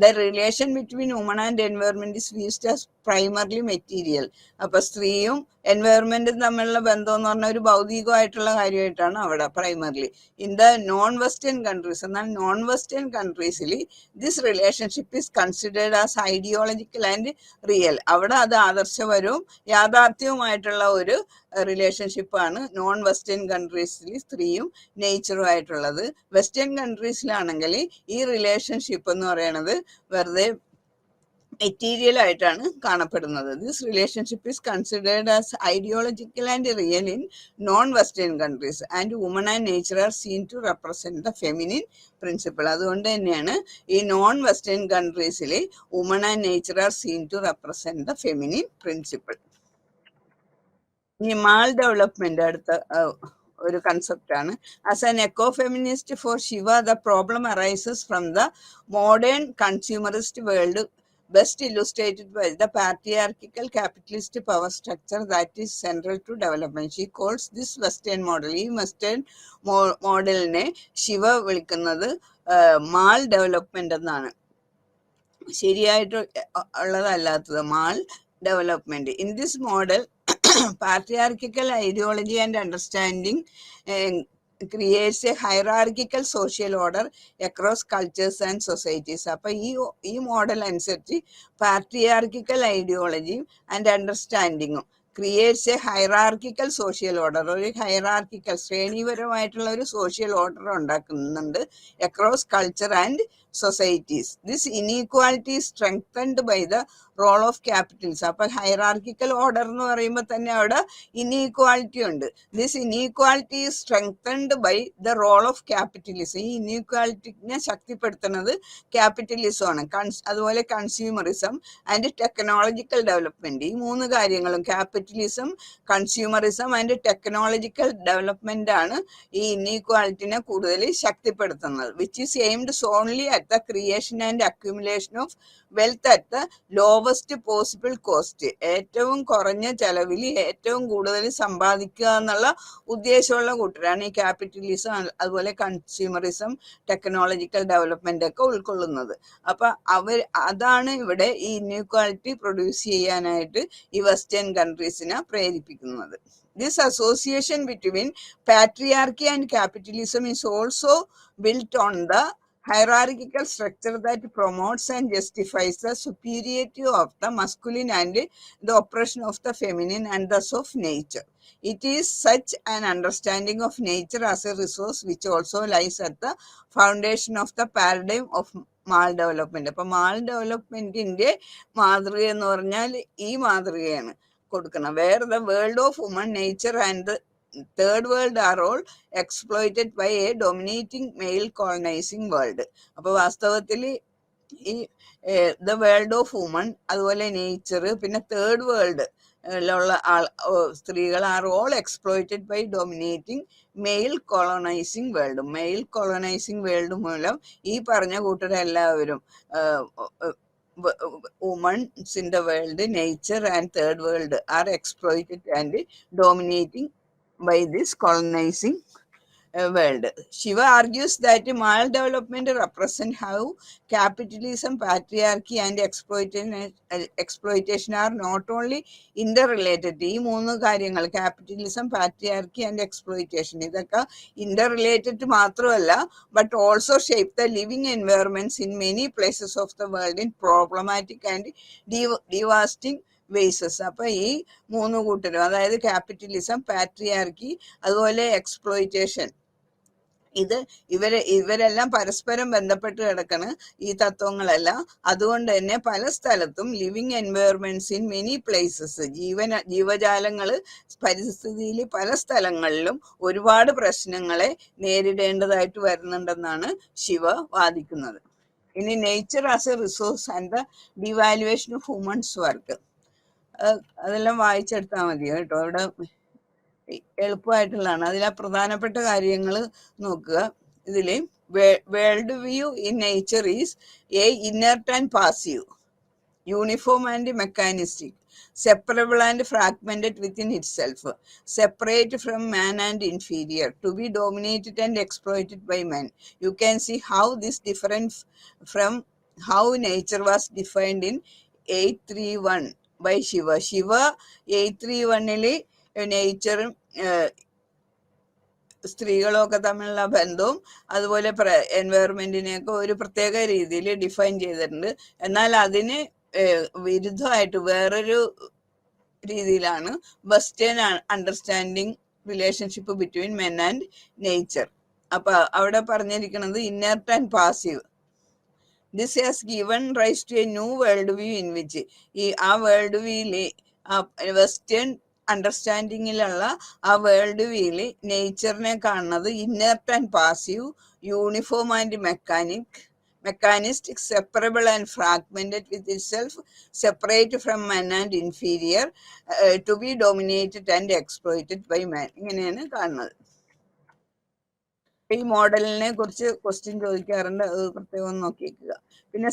the relation between women and environment is viewed as primarily material. അപ്പൊ സ്ത്രീയും എൻവയറമെന്റും തമ്മിലുള്ള ബന്ധം എന്ന് പറഞ്ഞാൽ ഒരു ഭൗതികമായിട്ടുള്ള കാര്യമായിട്ടാണ് അവിടെ primarily. In the non western countries, എന്നാൽ നോൺ വെസ്റ്റേൺ കൺട്രീസിൽ this relationship is considered as ideological and real. അവിടെ അത് ആദർശപരവും യാഥാർത്ഥ്യവുമായിട്ടുള്ള ഒരു റിലേഷൻഷിപ്പാണ് നോൺ വെസ്റ്റേൺ കൺട്രീസിൽ സ്ത്രീയും നേച്ചറും ആയിട്ടുള്ളത്. വെസ്റ്റേൺ കൺട്രീസിലാണെങ്കിൽ ഈ റിലേഷൻഷിപ്പ് എന്ന് പറയുന്നത് വെറുതെ മെറ്റീരിയൽ ആയിട്ടാണ് കാണപ്പെടുന്നത്. This relationship is considered as ideological and real in non western countries and women and nature are seen to represent the feminine principle. അതുകൊണ്ട് തന്നെയാണ് ഈ നോൺ വെസ്റ്റേൺ കൺട്രീസിൽ women and nature are seen to represent the feminine principle. ഈ maldevelopment അടുത്ത ഒരു concept ആണ്. As an eco feminist for Shiva, the problem arises from the modern consumerist world best illustrated by the patriarchal capitalist power structure that is central to development. She calls this Western model. ഈ western മോഡലിനെ ശിവ വിളിക്കുന്നത് maldevelopment എന്നാണ്, ശരിയായിട്ട് ഉള്ളതല്ലാത്തത് maldevelopment. In this model patriarchal ideology and understanding creates a hierarchical social order across cultures and societies. അപ്പൊ ഈ model അനുസരിച്ച് patriarchal ഐഡിയോളജിയും ആൻഡ് അണ്ടർസ്റ്റാൻഡിങ്ങും creates a hierarchical social order, ഒരു ഹൈറാർക്കിക്കൽ ശ്രേണിപരമായിട്ടുള്ള ഒരു സോഷ്യൽ ഓർഡർ ഉണ്ടാക്കുന്നുണ്ട് across culture and societies. This inequality is strengthened by the role of capitals. അപ്പൊ ഹൈറാർക്കിക്കൽ ഓർഡർ എന്ന് പറയുമ്പോൾ തന്നെ അവിടെ ഇനീക്വാളിറ്റി ഉണ്ട്. This inequality is strengthened by the role of capitalism. ഈ ഇനീക്വാലിറ്റിനെ ശക്തിപ്പെടുത്തുന്നത് ക്യാപിറ്റലിസമാണ്. അതുപോലെ കൺസ്യൂമറിസം ആൻഡ് ടെക്നോളജിക്കൽ ഡെവലപ്മെന്റ്, ഈ മൂന്ന് കാര്യങ്ങളും capitalism, consumerism and technological development ആണ് ഈ ഇനീക്വാലിറ്റിനെ കൂടുതൽ ശക്തിപ്പെടുത്തുന്നത്. Which is aimed സോൺലി at the creation and accumulation of wealth at the lowest possible cost. ഏറ്റവും കുറഞ്ഞ ചെലവിൽ ഏറ്റവും കൂടുതൽ സമ്പാദിക്കുക എന്നുള്ള ഉദ്ദേശമുള്ള കൂട്ടരാണ് ഈ ക്യാപിറ്റലിസം, അതുപോലെ കൺസ്യൂമറിസം, ടെക്നോളജിക്കൽ ഡെവലപ്മെന്റ് ഒക്കെ ഉൾക്കൊള്ളുന്നത്. അപ്പൊ അതാണ് ഇവിടെ ഈ ഇൻഇക്വാലിറ്റി പ്രൊഡ്യൂസ് ചെയ്യാനായിട്ട് ഈ വെസ്റ്റേൺ കൺട്രീസിനെ പ്രേരിപ്പിക്കുന്നത്. This association between patriarchy and capitalism is also built on the hierarchical structure that promotes and justifies the superiority of the masculine and the oppression of the feminine and thus of nature. It is such an understanding of nature as a resource which also lies at the foundation of the paradigm of maldevelopment. അപ്പൊ മാൾ ഡെവലപ്മെന്റിന്റെ മാതൃക എന്ന് പറഞ്ഞാൽ ഈ മാതൃകയാണ് കൊടുക്കണം. Where the world of women, nature and the third world are all exploited by a dominating male colonising world. അപ്പൊ വാസ്തവത്തിൽ ഈ ദ വേൾഡ് ഓഫ് വുമൺ, അതുപോലെ നേച്ചർ, പിന്നെ തേർഡ് വേൾഡ് ുള്ള സ്ത്രീകൾ are all exploited by dominating male colonising world. Male colonising world മൂലം ഈ പറഞ്ഞ കൂട്ടരെല്ലാവരും women's in the world, nature and third world are exploited and dominating by this colonizing world. Shiva argues that male development represent how capitalism, patriarchy and exploitation are not only interrelated. ഈ മൂന്ന് കാര്യങ്ങൾ, capitalism, patriarchy and exploitation, ഇതൊക്കെ interrelated മാത്രമല്ല, but also shape the living environments in many places of the world in problematic and devastating ways. അപ്പൊ ഈ മൂന്ന് കൂട്ടരും, അതായത് ക്യാപിറ്റലിസം, പാട്രിയാർക്കി, അതുപോലെ എക്സ്പ്ലോയിറ്റേഷൻ, ഇവരെല്ലാം പരസ്പരം ബന്ധപ്പെട്ട് കിടക്കണ് ഈ തത്വങ്ങളെല്ലാം. അതുകൊണ്ട് തന്നെ പല സ്ഥലത്തും living environments in many places, ജീവജാലങ്ങൾ പരിസ്ഥിതിയിൽ പല സ്ഥലങ്ങളിലും ഒരുപാട് പ്രശ്നങ്ങളെ നേരിടേണ്ടതായിട്ട് വരുന്നുണ്ടെന്നാണ് ശിവ വാദിക്കുന്നത്. ഇനി nature as A resource and the devaluation of humans work, അതെല്ലാം വായിച്ചെടുത്താൽ മതി കേട്ടോ. അവിടെ എളുപ്പമായിട്ടുള്ളതാണ്. അതിലെ പ്രധാനപ്പെട്ട കാര്യങ്ങൾ നോക്കുക. ഇതിൽ world view in nature is A inert and passive, uniform and mechanistic, separable and fragmented within itself, separate from man and inferior, to be dominated and exploited by men. You can see how this different from how nature was defined in 831 by Shiva. Shiva 831 നേച്ചറും സ്ത്രീകളും ഒക്കെ തമ്മിലുള്ള ബന്ധവും അതുപോലെ എൻവയറമെന്റിനെയൊക്കെ ഒരു പ്രത്യേക രീതിയിൽ define ചെയ്തിട്ടുണ്ട്. എന്നാൽ അതിന് വിരുദ്ധമായിട്ട് വേറൊരു രീതിയിലാണ് western understanding relationship between men and nature. അപ്പൊ അവിടെ പറഞ്ഞിരിക്കുന്നത് inert and passive. This has given rise to a new world view in which ആ വേൾഡ് വ്യൂയില്, വെസ്റ്റേൺ അണ്ടർസ്റ്റാൻഡിങ്ങിലുള്ള ആ വേൾഡ് വ്യൂയില് നേച്ചറിനെ കാണുന്നത് inert and passive, uniform and mechanistic, separable and fragmented with itself, separate from man and inferior, to be dominated and exploited by man. ഇങ്ങനെയാണ് കാണുന്നത്. ഈ മോഡലിനെ കുറിച്ച് ക്വസ്റ്റ്യൻ ചോദിക്കാറുണ്ട്, അത് പ്രത്യേകം നോക്കിക്കുക. പിന്നെ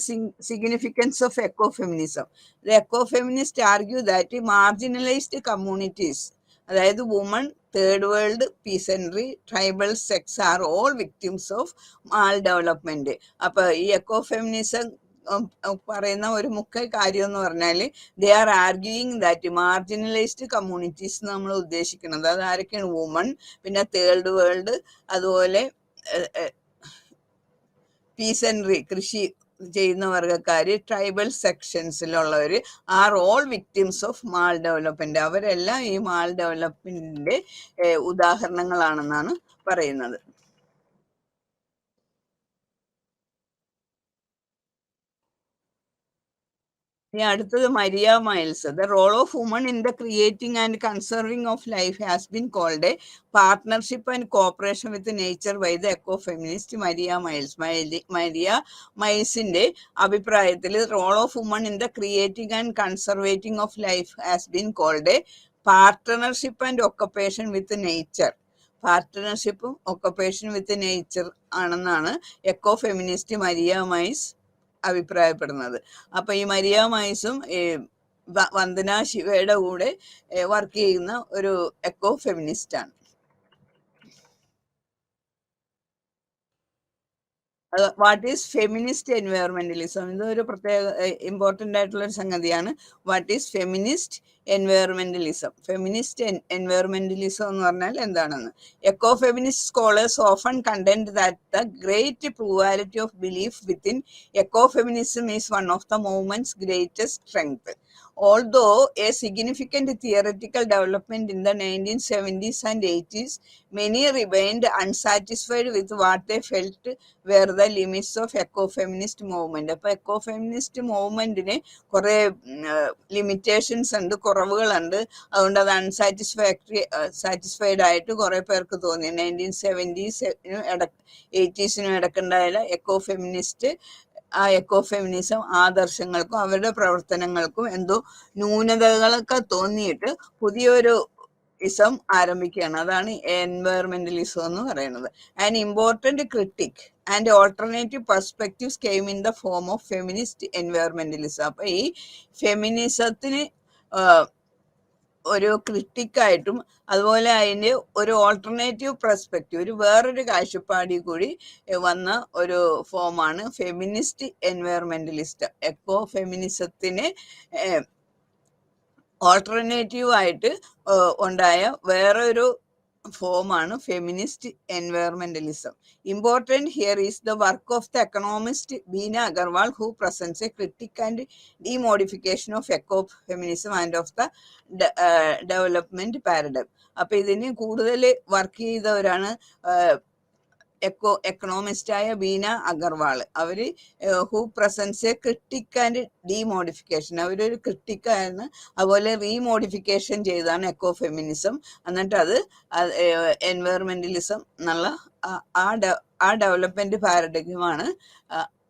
significance of eco feminism. The eco feminist argue that marginalized communities, അതായത് woman, third world, peasantry, tribal sects are all victims of maldevelopment. അപ്പൊ ഈ എക്കോ ഫെമിനിസം പറയുന്ന ഒരു മുഖ്യ കാര്യം എന്ന് പറഞ്ഞാൽ they are arguing that marginalized communities നമ്മൾ ഉദ്ദേശിക്കുന്നത് അത് ആരൊക്കെയാണ്? വുമൺ, പിന്നെ തേർഡ് വേൾഡ്, അതുപോലെ പീസൻട്രി കൃഷി ചെയ്യുന്ന വർഗ്ഗക്കാര്, ട്രൈബൽ സെക്ഷൻസിലുള്ളവര് are all victims of maldevelopment. അവരെല്ലാം ഈ മാൽ ഡെവലപ്മെന്റിന്റെ ഉദാഹരണങ്ങളാണെന്നാണ് പറയുന്നത്. ഇനി അടുത്തത് Maria Mies. The role of woman in the creating and conserving of life has been called a partnership and cooperation with nature by the eco feminist Maria Mies. Maria മൈൽസിന്റെ അഭിപ്രായത്തിൽ role of woman in the creating and conserving of life has been called a partnership and occupation with nature. പാർട്ട്ണർഷിപ്പും ഒക്കപ്പേഷൻ with nature ആണെന്നാണ് echo feminist Maria miles അഭിപ്രായപ്പെടുന്നത്. അപ്പൊ ഈ Maria മൈൽസും Vandana ശിവയുടെ കൂടെ work ചെയ്യുന്ന ഒരു എക്കോ ഫെമിനിസ്റ്റ് ആണ്. What is feminist environmentalism? ഇതൊരു പ്രത്യേക ഇമ്പോർട്ടൻ്റ് ആയിട്ടുള്ള ഒരു സംഗതിയാണ്. What is feminist environmentalism? Feminist environmentalism എന്ന് പറഞ്ഞാൽ എന്താണെന്ന്. Eco feminist scholars often contend that the great plurality of belief within eco feminism is one of the movements greatest strength. Although a significant theoretical development in the 1970s and 80s, many remained unsatisfied with what they felt were the limits of eco-feminist movement. അപ്പോൾ echo-feminist മൂവ്മെന്റിന് കുറെ limitations ഉണ്ട്, കുറവുകളുണ്ട്. അതുകൊണ്ട് അത് satisfied ആയിട്ട് കുറെ പേർക്ക് തോന്നി. 1970s 80s ഇടക്കുണ്ടായ echo-feminist ആ എക്കോ ഫെമിനിസം ആദർശങ്ങൾക്കും അവരുടെ പ്രവർത്തനങ്ങൾക്കും എന്തോ ന്യൂനതകളൊക്കെ തോന്നിയിട്ട് പുതിയൊരു ഇസം ആരംഭിക്കുകയാണ്. അതാണ് എൻവയറമെന്റലിസം എന്ന് പറയുന്നത്. And important critique and alternative perspectives came in the form of feminist environmentalism. അപ്പൊ ഈ ഫെമിനിസത്തിന് ഒരു ക്രിട്ടിക്കായിട്ടും അതുപോലെ അതിൻ്റെ ഒരു ഓൾട്ടർനേറ്റീവ് പെർസ്പെക്റ്റീവ്, ഒരു വേറൊരു കാഴ്ചപ്പാടിൽ കൂടി വന്ന ഒരു ഫോമാണ് ഫെമിനിസ്റ്റ് എൻവയറമെന്റലിസ്റ്റ്. എക്കോ ഫെമിനിസത്തിന് ഓൾട്ടർനേറ്റീവ് ആയിട്ട് ഉണ്ടായ വേറൊരു ഫോമാണ് feminist എൻവയറമെന്റലിസം. Important here is the work of the economist Beena Agarwal, who presents a critique and demodification of eco-feminism and of the development paradigm. അപ്പൊ ഇതിന് കൂടുതൽ വർക്ക് ചെയ്തവരാണ് എക്കണോമിസ്റ്റായ ബീന അഗർവാൾ. അവര് who presents a critique and demodification, അവരൊരു ക്രിട്ടിക്കായിരുന്നു. അതുപോലെ റീമോഡിഫിക്കേഷൻ ചെയ്താണ് echo feminism. എന്നിട്ട് അത് എൻവയറമെന്റലിസം എന്നുള്ള ആ ഡെവലപ്മെന്റ് പാരഡൈമാണ്,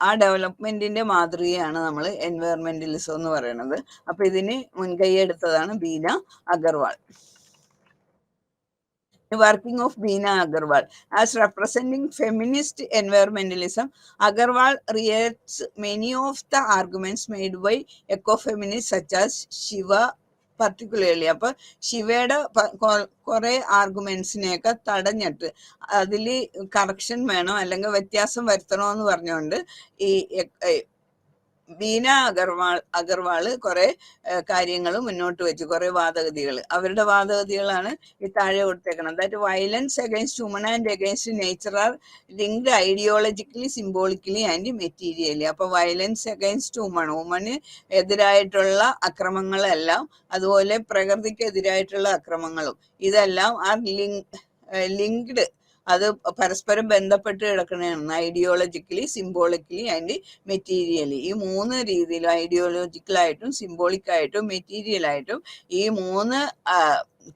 ആ ഡെവലപ്മെന്റിന്റെ മാതൃകയാണ് നമ്മൾ എൻവയറമെന്റലിസം എന്ന് പറയുന്നത്. അപ്പൊ ഇതിന് മുൻകൈ എടുത്തതാണ് Beena Agarwal. Working of Beena Agarwal. As representing feminist environmentalism, Agarwal reiterates many of the arguments made by ecofeminists such as Shiva particularly. അപ്പൊ ശിവയുടെ കുറെ ആർഗ്യുമെന്റ്സിനെയൊക്കെ തടഞ്ഞിട്ട് അതിൽ കറക്ഷൻ വേണം അല്ലെങ്കിൽ വ്യത്യാസം വരുത്തണമെന്ന് പറഞ്ഞുകൊണ്ട് ഈ ബീന അഗർവാള് കുറെ കാര്യങ്ങൾ മുന്നോട്ട് വെച്ചു, കുറെ വാദഗതികൾ. അവരുടെ വാദഗതികളാണ് ഈ താഴെ കൊടുത്തേക്കണം. That violence against woman and against nature are linked ideologically, symbolically and materially. അപ്പൊ വയലൻസ് അഗൈൻസ്റ്റ് വുമണ് എതിരായിട്ടുള്ള അക്രമങ്ങളെല്ലാം, അതുപോലെ പ്രകൃതിക്കെതിരായിട്ടുള്ള അക്രമങ്ങളും, ഇതെല്ലാം ആർ ലിങ്ക്ഡ്, അത് പരസ്പരം ബന്ധപ്പെട്ട് കിടക്കണതാണ്. Ideologically, symbolically and materially. ഈ മൂന്ന് രീതിയിലും, ഐഡിയോളജിക്കലായിട്ടും സിംബോളിക്കായിട്ടും മെറ്റീരിയലായിട്ടും ഈ മൂന്ന്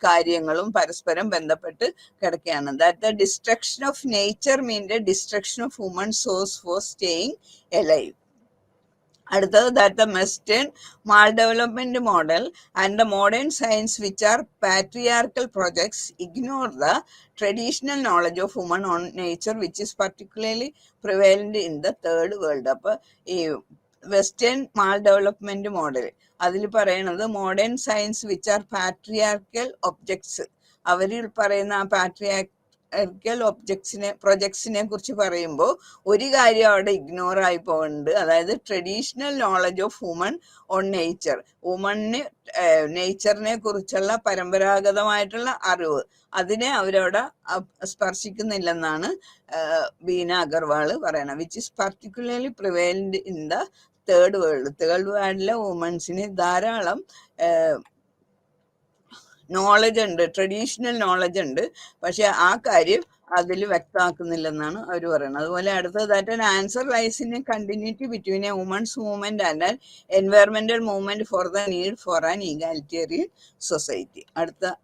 കാര്യങ്ങളും പരസ്പരം ബന്ധപ്പെട്ട് കിടക്കുകയാണ്. That the destruction of nature mean the destruction of woman source four staying alive. അടുത്തത് that the Western maldevelopment model and the modern science, which are patriarchal projects, ignore the traditional knowledge of women on nature, which is particularly prevalent in the third world. അപ്പൊ ഈ western മാൽ development model അതിൽ പറയണത് modern science which are patriarchal objects, അവരിൽ പറയുന്ന ആ patriarchal പ്രൊജക്ട്സിനെ കുറിച്ച് പറയുമ്പോൾ ഒരു കാര്യം അവിടെ ഇഗ്നോർ ആയി പോകുന്നുണ്ട്. അതായത് traditional knowledge of woman on nature, വുമണിന് നേച്ചറിനെ കുറിച്ചുള്ള പരമ്പരാഗതമായിട്ടുള്ള അറിവ്, അതിനെ അവരവിടെ സ്പർശിക്കുന്നില്ലെന്നാണ് ബീന അഗർവാൾ പറയണത്. Which is particularly prevalent in the third വേൾഡിലെ വുമൻസിന് ധാരാളം നോളജ് ഉണ്ട്, ട്രഡീഷണൽ നോളജ് ഉണ്ട്, പക്ഷെ ആ കാര്യം അതിൽ വ്യക്തമാക്കുന്നില്ലെന്നാണ് അവർ പറയുന്നത്. അതുപോലെ അടുത്തത് that an answer lies in a continuity between a women's movement and an environmental movement for the need for an egalitarian society. അടുത്ത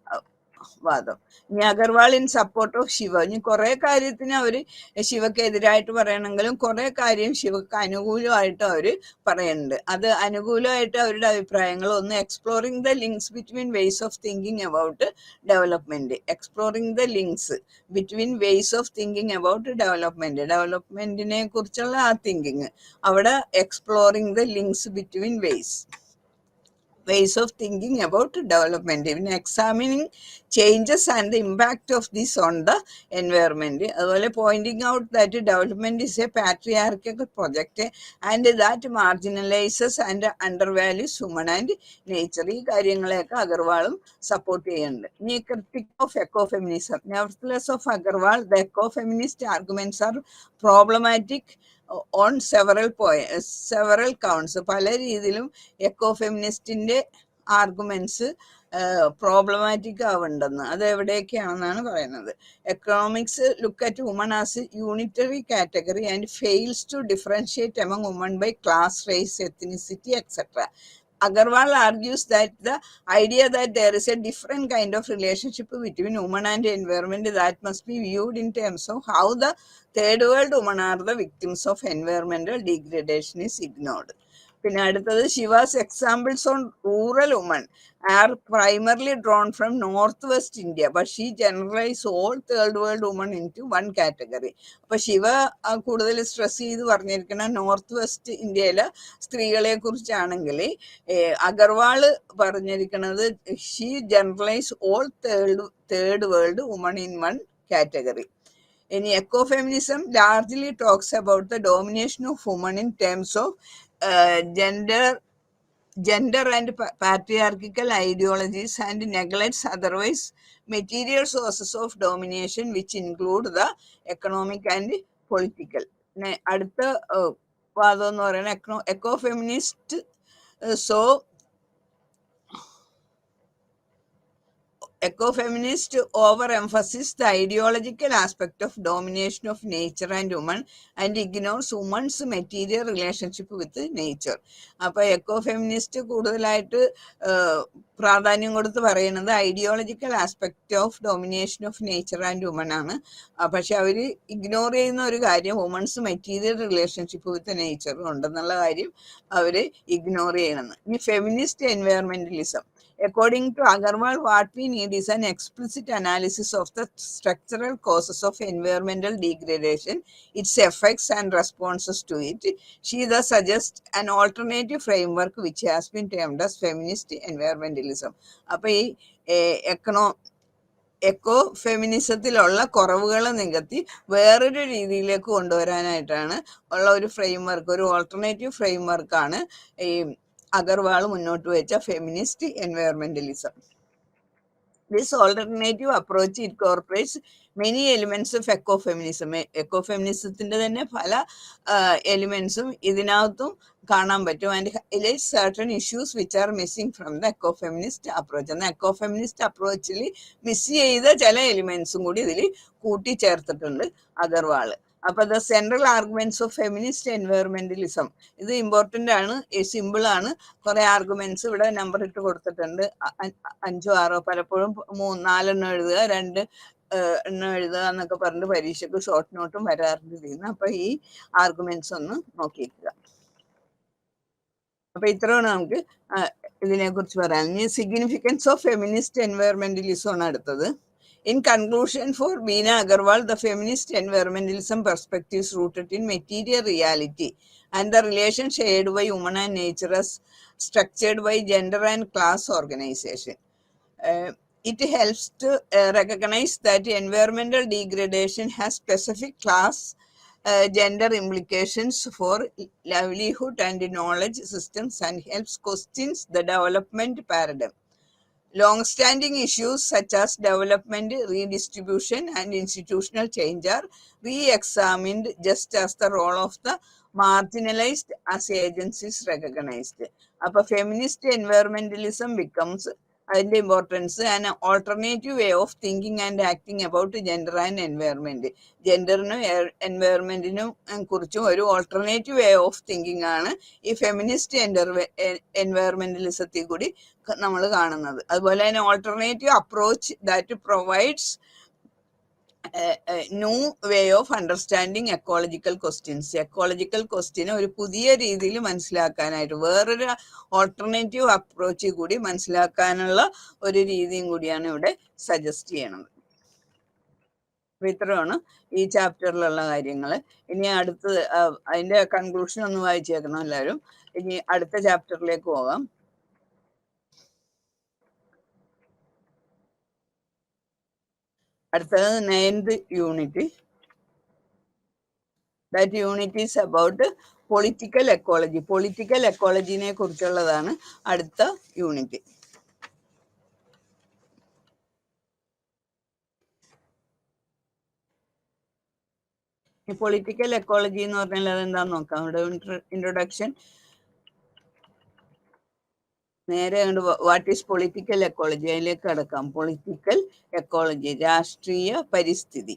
വാദം. ഇനി Agarwal in support of Shiva. ഇനി കുറെ കാര്യത്തിന് അവര് ശിവക്ക് എതിരായിട്ട് പറയണമെങ്കിലും കുറെ കാര്യം ശിവക്ക് അനുകൂലമായിട്ട് അവര് പറയുന്നുണ്ട്. അത് അനുകൂലമായിട്ട് അവരുടെ അഭിപ്രായങ്ങൾ ഒന്ന്, exploring the links between ways of thinking about development. Exploring the links between ways of thinking about ഡെവലപ്മെന്റിനെ കുറിച്ചുള്ള ആ തിങ്കിങ്, അവിടെ exploring the links between ways of thinking about development, even examining changes and the impact of this on the environment. അതുപോലെ pointing out that development is a patriarchal project and that marginalizes and undervalues human and nature. ഈ കാര്യങ്ങളെയൊക്കെ അഗർവാളും support ചെയ്യുന്നുണ്ട്. ഇനി critic of ecofeminism. Nevertheless of Agarwal, the ecofeminist arguments are problematic on several counts. പല രീതിയിലും eco ഫെമിനിസ്റ്റിന്റെ arguments problematic ആവുണ്ടെന്ന്. അത് എവിടെയൊക്കെയാണെന്നാണ് പറയുന്നത്. Economics look at women as unitary category and fails to differentiate among women by class, race, ethnicity, etcetera. Agarwal argues that the idea that there is a different kind of relationship between woman and environment that must be viewed in terms of how the third world women are the victims of environmental degradation is ignored. പിന്നെ അടുത്തത്, Shiva's examples on rural woman are primarily drawn from north west India but she generalise all third world woman into one category. അപ്പൊ ശിവ കൂടുതൽ stress ചെയ്ത് പറഞ്ഞിരിക്കുന്ന north west ഇന്ത്യയിലെ സ്ത്രീകളെ കുറിച്ചാണെങ്കിൽ അഗർവാള് പറഞ്ഞിരിക്കുന്നത് she generalise all third world woman in one category. ഇനി ecofeminism largely talks about the domination of women in terms of gender and patriarchal ideologies and neglects otherwise material sources of domination which include the economic and political. അടുത്ത വാദം എന്ന് പറയുന്നത് ecofeminist Ecofeminist overemphasize the ideological aspect of domination of nature and woman and ignores woman's material relationship with nature. അപ്പൊ എക്കോഫെമിനിസ്റ്റ് കൂടുതലായിട്ട് പ്രാധാന്യം കൊടുത്ത് പറയുന്നത് ideological aspect of domination of nature and woman ആണ്. പക്ഷെ അവർ ഇഗ്നോർ ചെയ്യുന്ന ഒരു കാര്യം, വുമൺസ് മെറ്റീരിയൽ റിലേഷൻഷിപ്പ് വിത്ത് നേച്ചറും ഉണ്ടെന്നുള്ള കാര്യം അവർ ഇഗ്നോർ ചെയ്യണമെന്ന്. ഇനി feminist എൻവയറമെന്റലിസം. According to Agarwal, what we need is an explicit analysis of the structural causes of environmental degradation, its effects and responses to it. She thus suggests an alternative framework which has been termed as feminist environmentalism. അപ്പോൾ ഈ echo ഫെമിനിസത്തിലുള്ള കുറവുകൾ നികത്തി വേറൊരു രീതിയിലേക്ക് കൊണ്ടുവരാനായിട്ടാണ് ഉള്ള ഒരു framework, ഒരു alternative ഫ്രെയിംവർക്കാണ് ഈ അഗർവാൾ മുന്നോട്ട് വെച്ച feminist environmentalism. This alternative approach incorporates many elements of ecofeminism. എക്കോഫെമിനിസത്തിന്റെ തന്നെ പല എലിമെന്റ്സും ഇതിനകത്തും കാണാൻ പറ്റും. And highlights certain issues which are missing from the ecofeminist approach. എന്നാൽ എക്കോഫെമിനിസ്റ്റ് അപ്രോച്ചിൽ മിസ് ചെയ്ത ചില എലിമെന്റ്സും കൂടി ഇതിൽ കൂട്ടിച്ചേർത്തിട്ടുണ്ട് അഗർവാള്. അപ്പൊ the central arguments of feminist environmentalism, ഇത് ഇമ്പോർട്ടന്റ് ആണ്, സിമ്പിൾ ആണ്. കുറെ ആർഗ്യുമെന്റ്സ് ഇവിടെ നമ്പർ ഇട്ട് കൊടുത്തിട്ടുണ്ട്, 5 6, പലപ്പോഴും 4 എഴുതുക, 2 എണ്ണം എഴുതുക എന്നൊക്കെ പറഞ്ഞിട്ട് പരീക്ഷയ്ക്ക് ഷോർട്ട് നോട്ടും വരാറുണ്ട് ചെയ്യുന്നത്. അപ്പൊ ഈ ആർഗ്യുമെന്റ്സ് ഒന്ന് നോക്കിയിരിക്കുക. അപ്പൊ ഇത്രയാണ് നമുക്ക് ഇതിനെ കുറിച്ച് പറയാൻ. ഇനി സിഗ്നിഫിക്കൻസ് ഓഫ് ഫെമിനിസ്റ്റ് എൻവയറമെന്റലിസം ആണ് അടുത്തത്. In conclusion, for Beena Agarwal, the feminist environmentalism perspective is rooted in material reality and the relation shared by woman and nature as structured by gender and class organization. It helps to recognize that environmental degradation has specific class, gender implications for livelihood and knowledge systems, and helps questions the development paradigm. Long-standing issues such as development, redistribution, and institutional change are re-examined just as the role of the marginalized as agencies recognized. അപ്പോൾ feminist environmentalism becomes അതിന്റെ importance and alternative way of thinking and acting about gender and environment. ജെൻഡറിനും എൻവയറമെന്റിനും കുറിച്ചും ഒരു alternative way of thinking ആണ് ഈ feminist എൻവയറമെന്റലിസത്തിൽ കൂടി നമ്മൾ കാണുന്നത്. അതുപോലെ തന്നെ alternative approach that provides new way of understanding ecological questions. Ecological ക്വസ്റ്റ്യനെ ഒരു പുതിയ രീതിയിൽ മനസ്സിലാക്കാനായിട്ട് വേറൊരു ഓൾട്ടർനേറ്റീവ് അപ്രോച്ച് കൂടി മനസ്സിലാക്കാനുള്ള ഒരു രീതിയും കൂടിയാണ് ഇവിടെ സജസ്റ്റ് ചെയ്യണത്. അപ്പൊ ഇത്രയാണ് ഈ ചാപ്റ്ററിലുള്ള കാര്യങ്ങൾ. ഇനി അടുത്തത് അതിന്റെ കൺക്ലൂഷൻ ഒന്ന് വായിച്ചേക്കണം എല്ലാവരും. ഇനി അടുത്ത ചാപ്റ്ററിലേക്ക് പോകാം. അടുത്തത് 9th unit. That unit is about political ecology. Political എക്കോളജിനെ കുറിച്ചുള്ളതാണ് അടുത്ത യൂണിറ്റ്. ഈ പൊളിറ്റിക്കൽ എക്കോളജി എന്ന് പറഞ്ഞാൽ അതെന്താന്ന് നോക്കാം. ഇവിടെ ഇൻട്രൊഡക്ഷൻ നേരെ വാട്ട് ഈസ് പൊളിറ്റിക്കൽ എക്കോളജി അതിലേക്ക് കടക്കാം. പൊളിറ്റിക്കൽ എക്കോളജി, രാഷ്ട്രീയ പരിസ്ഥിതി.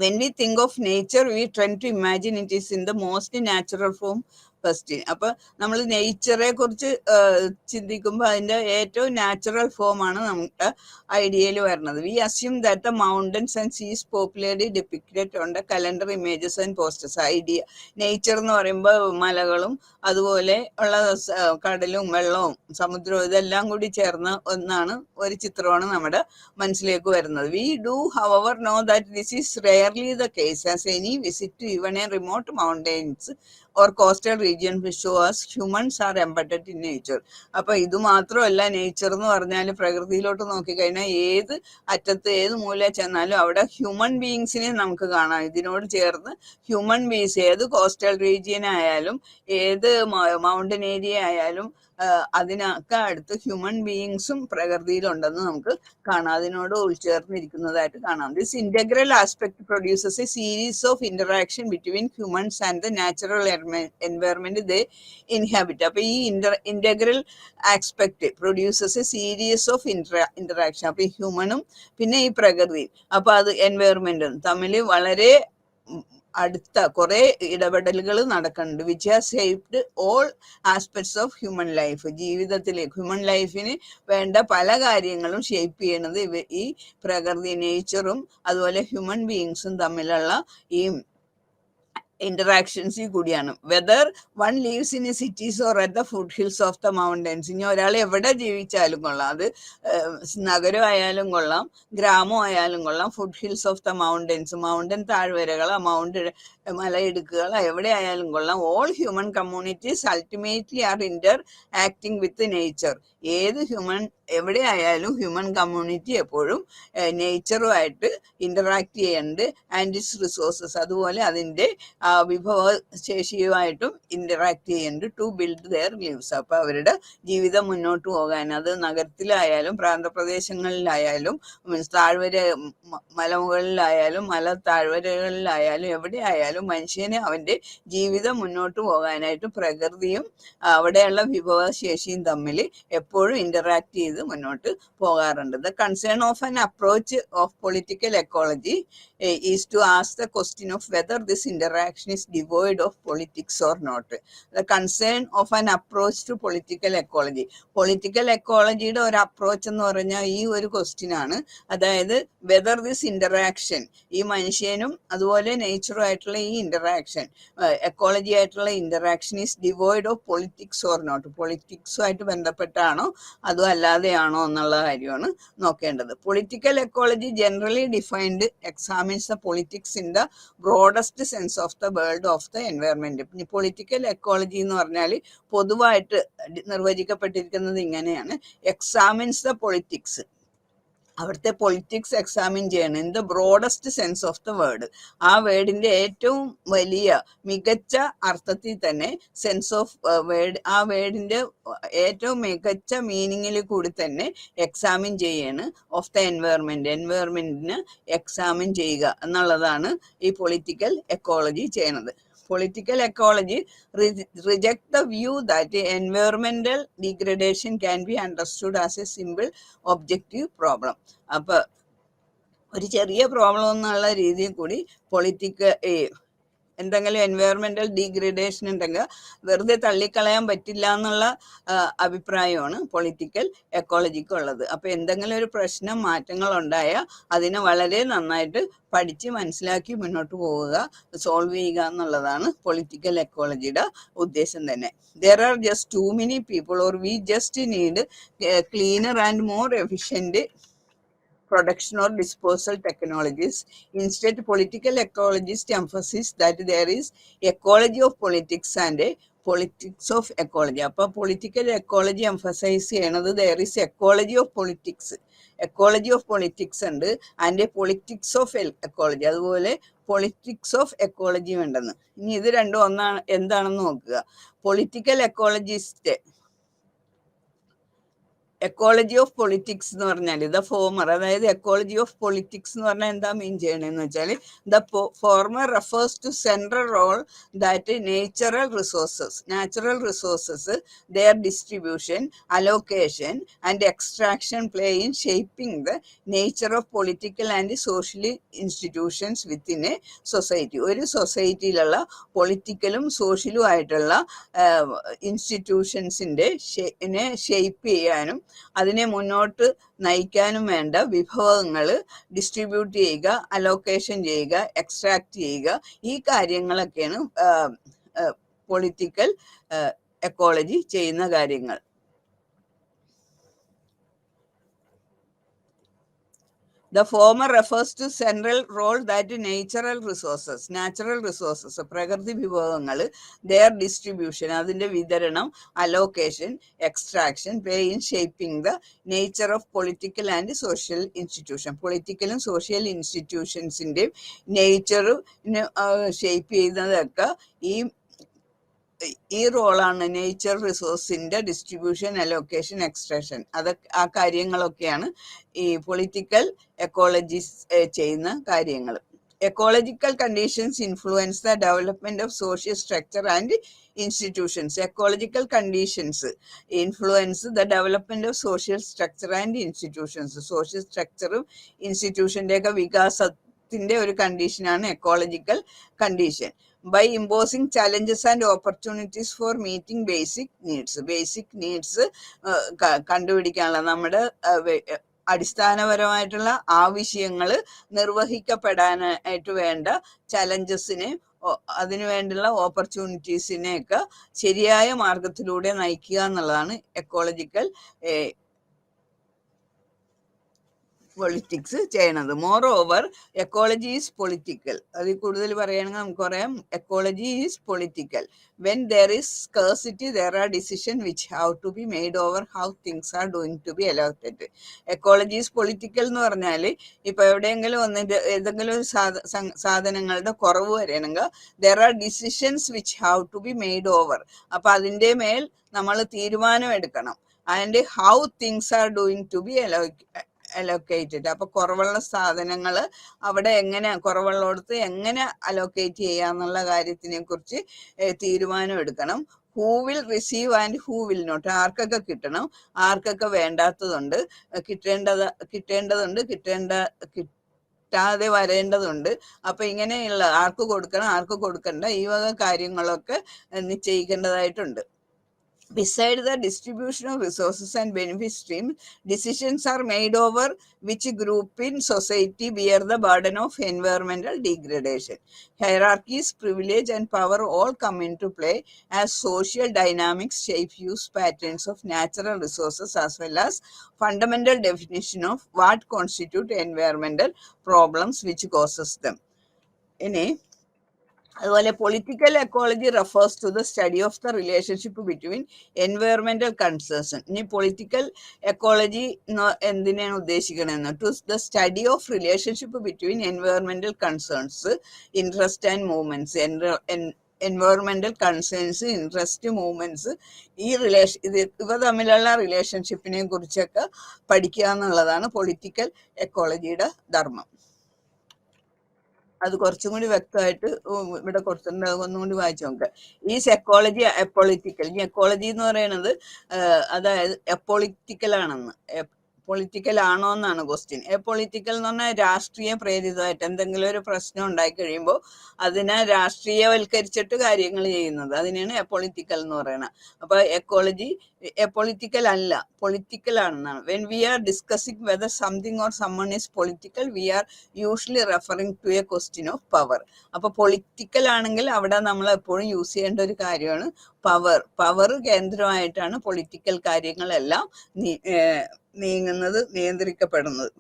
When we think of nature, we tend to imagine it is in the most natural form first. അപ്പൊ നമ്മൾ നേച്ചറെ കുറിച്ച് ചിന്തിക്കുമ്പോൾ അതിന്റെ ഏറ്റവും നാച്ചുറൽ ഫോം ആണ് നമുക്ക് ഐഡിയയിൽ വരുന്നത്. We assume that the mountains and seas popularly depicted on the calendar images and posters. Idea nature എന്ന് പറയുമ്പോൾ മലകളും അതുപോലെ ഉള്ള കടലും വെള്ളവും സമുദ്രവും ഇതെല്ലാം കൂടി ചേർന്ന ഒന്നാണ്, ഒരു ചിത്രമാണ് നമ്മുടെ മനസ്സിലേക്ക് വരുന്നത്. We do however know that this is rarely the case as any visit to even a remote mountains or coastal region which show us humans are embedded in nature. അപ്പൊ ഇത് മാത്രമല്ല, നേച്ചർ എന്ന് പറഞ്ഞാൽ പ്രകൃതിയിലോട്ട് നോക്കിക്കഴിഞ്ഞാൽ ഏത് അറ്റത്ത് ഏത് മൂല ചെന്നാലും അവിടെ ഹ്യൂമൻ ബീയിങ്സിനെ നമുക്ക് കാണാം. ഇതിനോട് ചേർന്ന് ഹ്യൂമൻ ബീങ്സ് ഏത് കോസ്റ്റൽ റീജിയൻ ആയാലും ഏത് മൗണ്ടൻ ഏരിയ ആയാലും അതിനൊക്കെ അടുത്ത് ഹ്യൂമൻ ബീയിങ്സും പ്രകൃതിയിലുണ്ടെന്ന് നമുക്ക് കാണാം, അതിനോട് ഉൾച്ചേർന്നിരിക്കുന്നതായിട്ട് കാണാം. This integral aspect produces A series of interaction between humans and the natural environment they inhabit. അപ്പൊ ഈ integral aspect produces A series of interaction. അപ്പൊ ഈ ഹ്യൂമനും പിന്നെ ഈ പ്രകൃതി, അപ്പൊ അത് എൻവയറമെന്റും തമ്മിൽ വളരെ അടുത്ത കുറെ ഇടപെടലുകൾ നടക്കുന്നുണ്ട്. Which has shaped all aspects of human life. ജീവിതത്തിലെ ഹ്യൂമൻ ലൈഫിന് വേണ്ട പല കാര്യങ്ങളും ഷേപ്പ് ചെയ്യണത് ഈ പ്രകൃതി, നേച്ചറും അതുപോലെ ഹ്യൂമൻ ബീയിങ്സും തമ്മിലുള്ള ഈ ഇന്ററാക്ഷൻസിൽ കൂടിയാണ്. Whether one leaves in A cities or at the food hills of the mountains. ഇനി ഒരാൾ എവിടെ ജീവിച്ചാലും കൊള്ളാം, അത് നഗരമായാലും കൊള്ളാം ഗ്രാമം ആയാലും കൊള്ളാം, foothills of the mountains, mountain താഴ്വരകൾ, മലയിടുക്കുകൾ എവിടെ ആയാലും കൊള്ളാം. All human communities ultimately are interacting with nature. ഏത് ഹ്യൂമൻ എവിടെ ആയാലും ഹ്യൂമൻ കമ്മ്യൂണിറ്റി എപ്പോഴും നേച്ചറുമായിട്ട് ഇന്ററാക്ട് ചെയ്യുന്നുണ്ട്. ആൻഡ് ഇറ്റ്സ് റിസോഴ്സസ്, അതുപോലെ അതിൻ്റെ വിഭവശേഷിയുമായിട്ടും ഇന്ററാക്ട് ചെയ്യുന്നുണ്ട്. To build their lives. അപ്പൊ അവരുടെ ജീവിതം മുന്നോട്ട് പോകാൻ, അത് നഗരത്തിലായാലും പ്രാന്തപ്രദേശങ്ങളിലായാലും താഴ്വര മലമുകളിലായാലും മല താഴ്വരകളിലായാലും എവിടെ ആയാലും മനുഷ്യന് അവന്റെ ജീവിതം മുന്നോട്ട് പോകാനായിട്ട് പ്രകൃതിയും അവിടെയുള്ള വിഭവശേഷിയും തമ്മിൽ എപ്പോഴും ഇന്ററാക്ട് ചെയ്ത് മുന്നോട്ട് പോകാറുണ്ട്. The concern of an approach of political ecology is to ask the question of whether this interaction is devoid of politics or not. The concern of an approach to political ecology. Political എക്കോളജിയുടെ ഒരു approach എന്ന് പറഞ്ഞാൽ ഈ ഒരു question ആണ്. അതായത് whether this interaction, ഈ മനുഷ്യനും അതുപോലെ നേച്ചറും ആയിട്ടുള്ള ഈ ഇന്ററാക്ഷൻ, എക്കോളജി ആയിട്ടുള്ള interaction is devoid of politics or not. പൊളിറ്റിക്സുമായിട്ട് ബന്ധപ്പെട്ടാണോ അതോ അല്ലാതെയാണോ എന്നുള്ള കാര്യമാണ് നോക്കേണ്ടത്. Political ecology generally defined examines the politics in the broadest sense of the world of the environment. Political ecology എന്ന് പറഞ്ഞാൽ പൊതുവായിട്ട് നിർവചിക്കപ്പെട്ടിരിക്കുന്നത് ഇങ്ങനെയാണ്: എക്സാമിൻസ് ദ പൊളിറ്റിക്സ്, അവിടുത്തെ പൊളിറ്റിക്സ് എക്സാമിൻ ചെയ്യണം in the broadest sense of the word. ആ വേർഡിന്റെ ഏറ്റവും വലിയ മികച്ച അർത്ഥത്തിൽ തന്നെ സെൻസ് ഓഫ് വേർഡ്, ആ വേർഡിന്റെ ഏറ്റവും മികച്ച മീനിങ്ങിൽ കൂടി തന്നെ എക്സാമിൻ ചെയ്യാണ് ഓഫ് ദ എൻവയറമെന്റിന് എക്സാമിൻ ചെയ്യുക എന്നുള്ളതാണ് ഈ പൊളിറ്റിക്കൽ എക്കോളജി ചെയ്യണത്. Political ecology reject the view that environmental degradation can be understood as a simple objective problem. അപ്പൊ ഒരു ചെറിയ പ്രോബ്ലം എന്നുള്ള രീതിയിൽ കൂടി എന്തെങ്കിലും എൻവയറമെന്റൽ ഡീഗ്രഡേഷൻ ഉണ്ടെങ്കിൽ വെറുതെ തള്ളിക്കളയാൻ പറ്റില്ല എന്നുള്ള അഭിപ്രായമാണ് പൊളിറ്റിക്കൽ എക്കോളജിക്ക് ഉള്ളത്. അപ്പൊ എന്തെങ്കിലും ഒരു പ്രശ്നം, മാറ്റങ്ങൾ ഉണ്ടായാൽ അതിനെ വളരെ നന്നായിട്ട് പഠിച്ച് മനസ്സിലാക്കി മുന്നോട്ട് പോവുക, സോൾവ് ചെയ്യുക എന്നുള്ളതാണ് പൊളിറ്റിക്കൽ എക്കോളജിയുടെ ഉദ്ദേശം തന്നെ. There are just too many people, or we just need cleaner and more efficient production or disposal technologies. Instead, political ecologists emphasize that there is ecology of politics and a politics of ecology. അപ്പോൾ political ecology emphasise ചെയ്യണത് there is ecology of politics, ecology of politics ഉണ്ട്, and politics of ecology, അതുപോലെ politics of ecology ഉണ്ടെന്ന്. ഇനി ഇത് രണ്ടും എന്താണെന്ന് നോക്കുക. Political ecologist ecology of politics എന്ന് പറഞ്ഞാൽ ദ ഫോമർ, അതായത് എക്കോളജി ഓഫ് പൊളിറ്റിക്സ് എന്ന് പറഞ്ഞാൽ എന്താ മീൻ ചെയ്യണമെന്ന് വെച്ചാൽ the former refers to central role that natural resources their distribution, allocation and extraction play in shaping the nature of political and social institutions within a society. ഒരു സൊസൈറ്റിയിലുള്ള പൊളിറ്റിക്കലും സോഷ്യലും ആയിട്ടുള്ള ഇൻസ്റ്റിറ്റ്യൂഷൻസിന്റെ shape ചെയ്യാനും അതിനെ മുന്നോട്ട് നയിക്കാനും വേണ്ട വിഭവങ്ങൾ ഡിസ്ട്രിബ്യൂട്ട് ചെയ്യുക, അലോക്കേഷൻ ചെയ്യുക, എക്സ്ട്രാക്ട് ചെയ്യുക, ഈ കാര്യങ്ങളൊക്കെയാണ് പൊളിറ്റിക്കൽ എക്കോളജി ചെയ്യുന്ന കാര്യങ്ങൾ. The former refers to central role that natural resources, പ്രകൃതി വിഭവങ്ങൾ, their distribution, അതിന്റെ വിതരണം, allocation, extraction play in shaping the nature of political and social institution. പൊളിറ്റിക്കലും സോഷ്യൽ ഇൻസ്റ്റിറ്റ്യൂഷൻസിന്റെ നേച്ചറിന് ഷേപ്പ് ചെയ്യുന്നതൊക്കെ ഈ റോളാണ്. നേച്ചർ റിസോഴ്സിന്റെ ഡിസ്ട്രിബ്യൂഷൻ, അലോക്കേഷൻ, എക്സ്ട്രാക്ഷൻ, ആ കാര്യങ്ങളൊക്കെയാണ് ഈ പൊളിറ്റിക്കൽ എക്കോളജിസ് ചെയ്യുന്ന കാര്യങ്ങൾ. Ecological conditions influence the development of social structure and institutions. Ecological conditions influence the development of social structure and institutions. Social സ്ട്രക്ചറും ഇൻസ്റ്റിറ്റ്യൂഷൻ്റെയൊക്കെ വികാസത്തിന്റെ ഒരു കണ്ടീഷനാണ് ecological condition. By imposing challenges and opportunities for meeting basic needs കണ്ടുപിടിക്കാനുള്ള നമ്മുടെ അടിസ്ഥാനപരമായിട്ടുള്ള ആവശ്യങ്ങൾ നിർവഹിക്കപ്പെടാനായിട്ട് വേണ്ട ചലഞ്ചസിനെ, അതിനുവേണ്ടിയുള്ള ഓപ്പർച്യൂണിറ്റീസിനെയൊക്കെ ശരിയായ മാർഗത്തിലൂടെ നയിക്കുക എന്നുള്ളതാണ് എക്കോളജിക്കൽ പൊളിറ്റിക്സ് ചെയ്യണത്. Moreover ecology is political. അതിൽ കൂടുതൽ പറയുകയാണെങ്കിൽ നമുക്ക് പറയാം ecology is political. When there is scarcity there are decision which have to be made over how things are doing to be allocated. Ecology is political എന്ന് പറഞ്ഞാൽ ഇപ്പൊ എവിടെയെങ്കിലും ഏതെങ്കിലും ഒരു സാധനങ്ങളുടെ കുറവ് വരണമെങ്കിൽ there are decisions which have to be made over. അപ്പൊ അതിൻ്റെ മേൽ നമ്മൾ തീരുമാനം എടുക്കണം. And how things are doing to be allocated. അപ്പൊ കുറവുള്ള സാധനങ്ങൾ അവിടെ എങ്ങനെ, കുറവുള്ളടത്ത് എങ്ങനെ അലോക്കേറ്റ് ചെയ്യാന്നുള്ള കാര്യത്തിനെ കുറിച്ച് തീരുമാനം എടുക്കണം. Who will receive and who will not. ആർക്കൊക്കെ കിട്ടണം, ആർക്കൊക്കെ വേണ്ടാത്തതുണ്ട്, കിട്ടേണ്ടതുണ്ട്, കിട്ടാതെ വരേണ്ടതുണ്ട്. അപ്പൊ ഇങ്ങനെയുള്ള ആർക്ക് കൊടുക്കണം, ആർക്ക് കൊടുക്കണ്ട, ഈ വക കാര്യങ്ങളൊക്കെ നിശ്ചയിക്കേണ്ടതായിട്ടുണ്ട്. Besides the distribution of resources and benefit streams, decisions are made over which group in society bear the burden of environmental degradation. Hierarchies, privilege, and power all come into play as social dynamics shape use patterns of natural resources as well as fundamental definition of what constitute environmental problems which causes them. ഇനി അതുപോലെ political ecology refers to the study of the relationship between environmental concerns. ഇനി political ecology എന്തിനാണ് ഉദ്ദേശിക്കണമെന്ന്, to the study of relationship between environmental concerns, interest and movements. Environmental concerns, interest, movements, ഈ ഇവ തമ്മിലുള്ള റിലേഷൻഷിപ്പിനെ കുറിച്ചൊക്കെ പഠിക്കുക എന്നുള്ളതാണ് പൊളിറ്റിക്കൽ എക്കോളജിയുടെ ധർമ്മം. അത് കുറച്ചും കൂടി വ്യക്തമായിട്ട് ഇവിടെ കൊടുത്തിട്ടുണ്ടാകും, ഒന്നും കൂടി വായിച്ചു നോക്കുക. ഈ എക്കോളജി എപ്പൊളിറ്റിക്കൽ. ഈ എക്കോളജി എന്ന് പറയുന്നത് അതായത് എപ്പൊളിറ്റിക്കൽ ആണെന്ന്, പൊളിറ്റിക്കൽ ആണോ എന്നാണ് ക്വസ്റ്റ്യൻ. എപ്പൊളിറ്റിക്കൽ എന്ന് പറഞ്ഞാൽ രാഷ്ട്രീയ പ്രേരിതമായിട്ട് എന്തെങ്കിലും ഒരു പ്രശ്നം ഉണ്ടായി കഴിയുമ്പോൾ അതിനെ രാഷ്ട്രീയവൽക്കരിച്ചിട്ട് കാര്യങ്ങൾ ചെയ്യുന്നത്, അതിനെയാണ് എപ്പൊളിറ്റിക്കൽ എന്ന് പറയുന്നത്. അപ്പൊ എക്കോളജി എപ്പൊളിറ്റിക്കൽ അല്ല, പൊളിറ്റിക്കൽ ആണെന്നാണ്. When we are discussing whether something or someone is political, we are usually referring to a question of power. അപ്പൊ പൊളിറ്റിക്കൽ ആണെങ്കിൽ അവിടെ നമ്മൾ എപ്പോഴും യൂസ് ചെയ്യേണ്ട ഒരു കാര്യമാണ് പവർ കേന്ദ്രമായിട്ടാണ് പൊളിറ്റിക്കൽ കാര്യങ്ങളെല്ലാം നീങ്ങുന്നത്, നിയന്ത്രിക്കപ്പെടുന്നത്.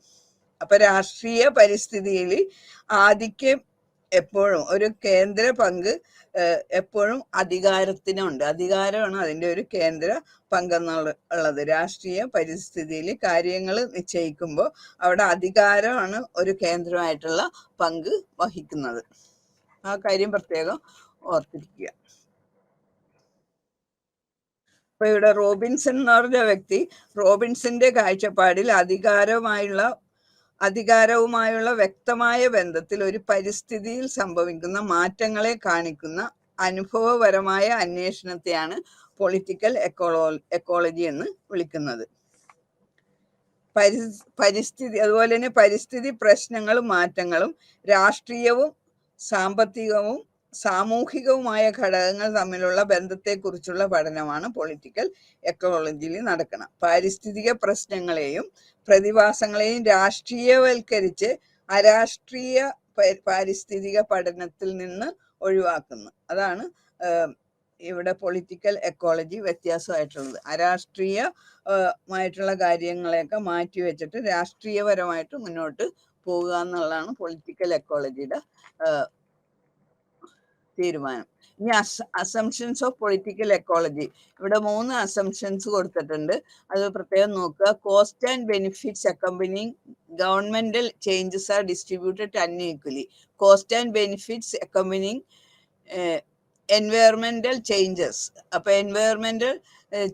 അപ്പൊ രാഷ്ട്രീയ പരിസ്ഥിതിയിൽ ആധിക്യം എപ്പോഴും ഒരു കേന്ദ്ര പങ്ക് എപ്പോഴും അധികാരത്തിനുണ്ട്. അധികാരമാണ് അതിൻ്റെ ഒരു കേന്ദ്ര പങ്കെന്നുള്ളത്. രാഷ്ട്രീയ പരിസ്ഥിതിയിൽ കാര്യങ്ങൾ നിശ്ചയിക്കുമ്പോൾ അവിടെ അധികാരമാണ് ഒരു കേന്ദ്രമായിട്ടുള്ള പങ്ക് വഹിക്കുന്നത്. ആ കാര്യം പ്രത്യേകം ഓർത്തിരിക്കുക. അപ്പൊ ഇവിടെ റോബിൻസൺ എന്ന് പറഞ്ഞ വ്യക്തി, റോബിൻസന്റെ കാഴ്ചപ്പാടിൽ അധികാരവുമായുള്ള വ്യക്തമായ ബന്ധത്തിൽ ഒരു പരിസ്ഥിതിയിൽ സംഭവിക്കുന്ന മാറ്റങ്ങളെ കാണിക്കുന്ന അനുഭവപരമായ അന്വേഷണത്തെയാണ് പൊളിറ്റിക്കൽ എക്കോളജി എന്ന് വിളിക്കുന്നത്. പരിസ്ഥിതി, അതുപോലെ തന്നെ പരിസ്ഥിതി പ്രശ്നങ്ങളും മാറ്റങ്ങളും രാഷ്ട്രീയവും സാമ്പത്തികവും സാമൂഹികവുമായ ഘടകങ്ങൾ തമ്മിലുള്ള ബന്ധത്തെക്കുറിച്ചുള്ള പഠനമാണ് പൊളിറ്റിക്കൽ എക്കോളജിയിൽ നടക്കണം. പാരിസ്ഥിതിക പ്രശ്നങ്ങളെയും പ്രതിഭാസങ്ങളെയും രാഷ്ട്രീയവൽക്കരിച്ച് അരാഷ്ട്രീയ പാരിസ്ഥിതിക പഠനത്തിൽ നിന്ന് ഒഴിവാക്കുന്നു. അതാണ് ഇവിടെ പൊളിറ്റിക്കൽ എക്കോളജി വ്യത്യാസമായിട്ടുള്ളത്. അരാഷ്ട്രീയമായിട്ടുള്ള കാര്യങ്ങളെയൊക്കെ മാറ്റി വെച്ചിട്ട് രാഷ്ട്രീയപരമായിട്ട് മുന്നോട്ട് പോകുക എന്നുള്ളതാണ് പൊളിറ്റിക്കൽ എക്കോളജിയുടെ തീരുമാനം. ഇനി അസംഷൻസ് ഓഫ് പൊളിറ്റിക്കൽ എക്കോളജി. ഇവിടെ 3 അസംഷൻസ് കൊടുത്തിട്ടുണ്ട്, അത് പ്രത്യേകം നോക്കുക. Cost and benefits accompanying governmental changes are distributed unequally. Cost and benefits accompanying environmental changes. അപ്പൊ എൻവയറമെന്റൽ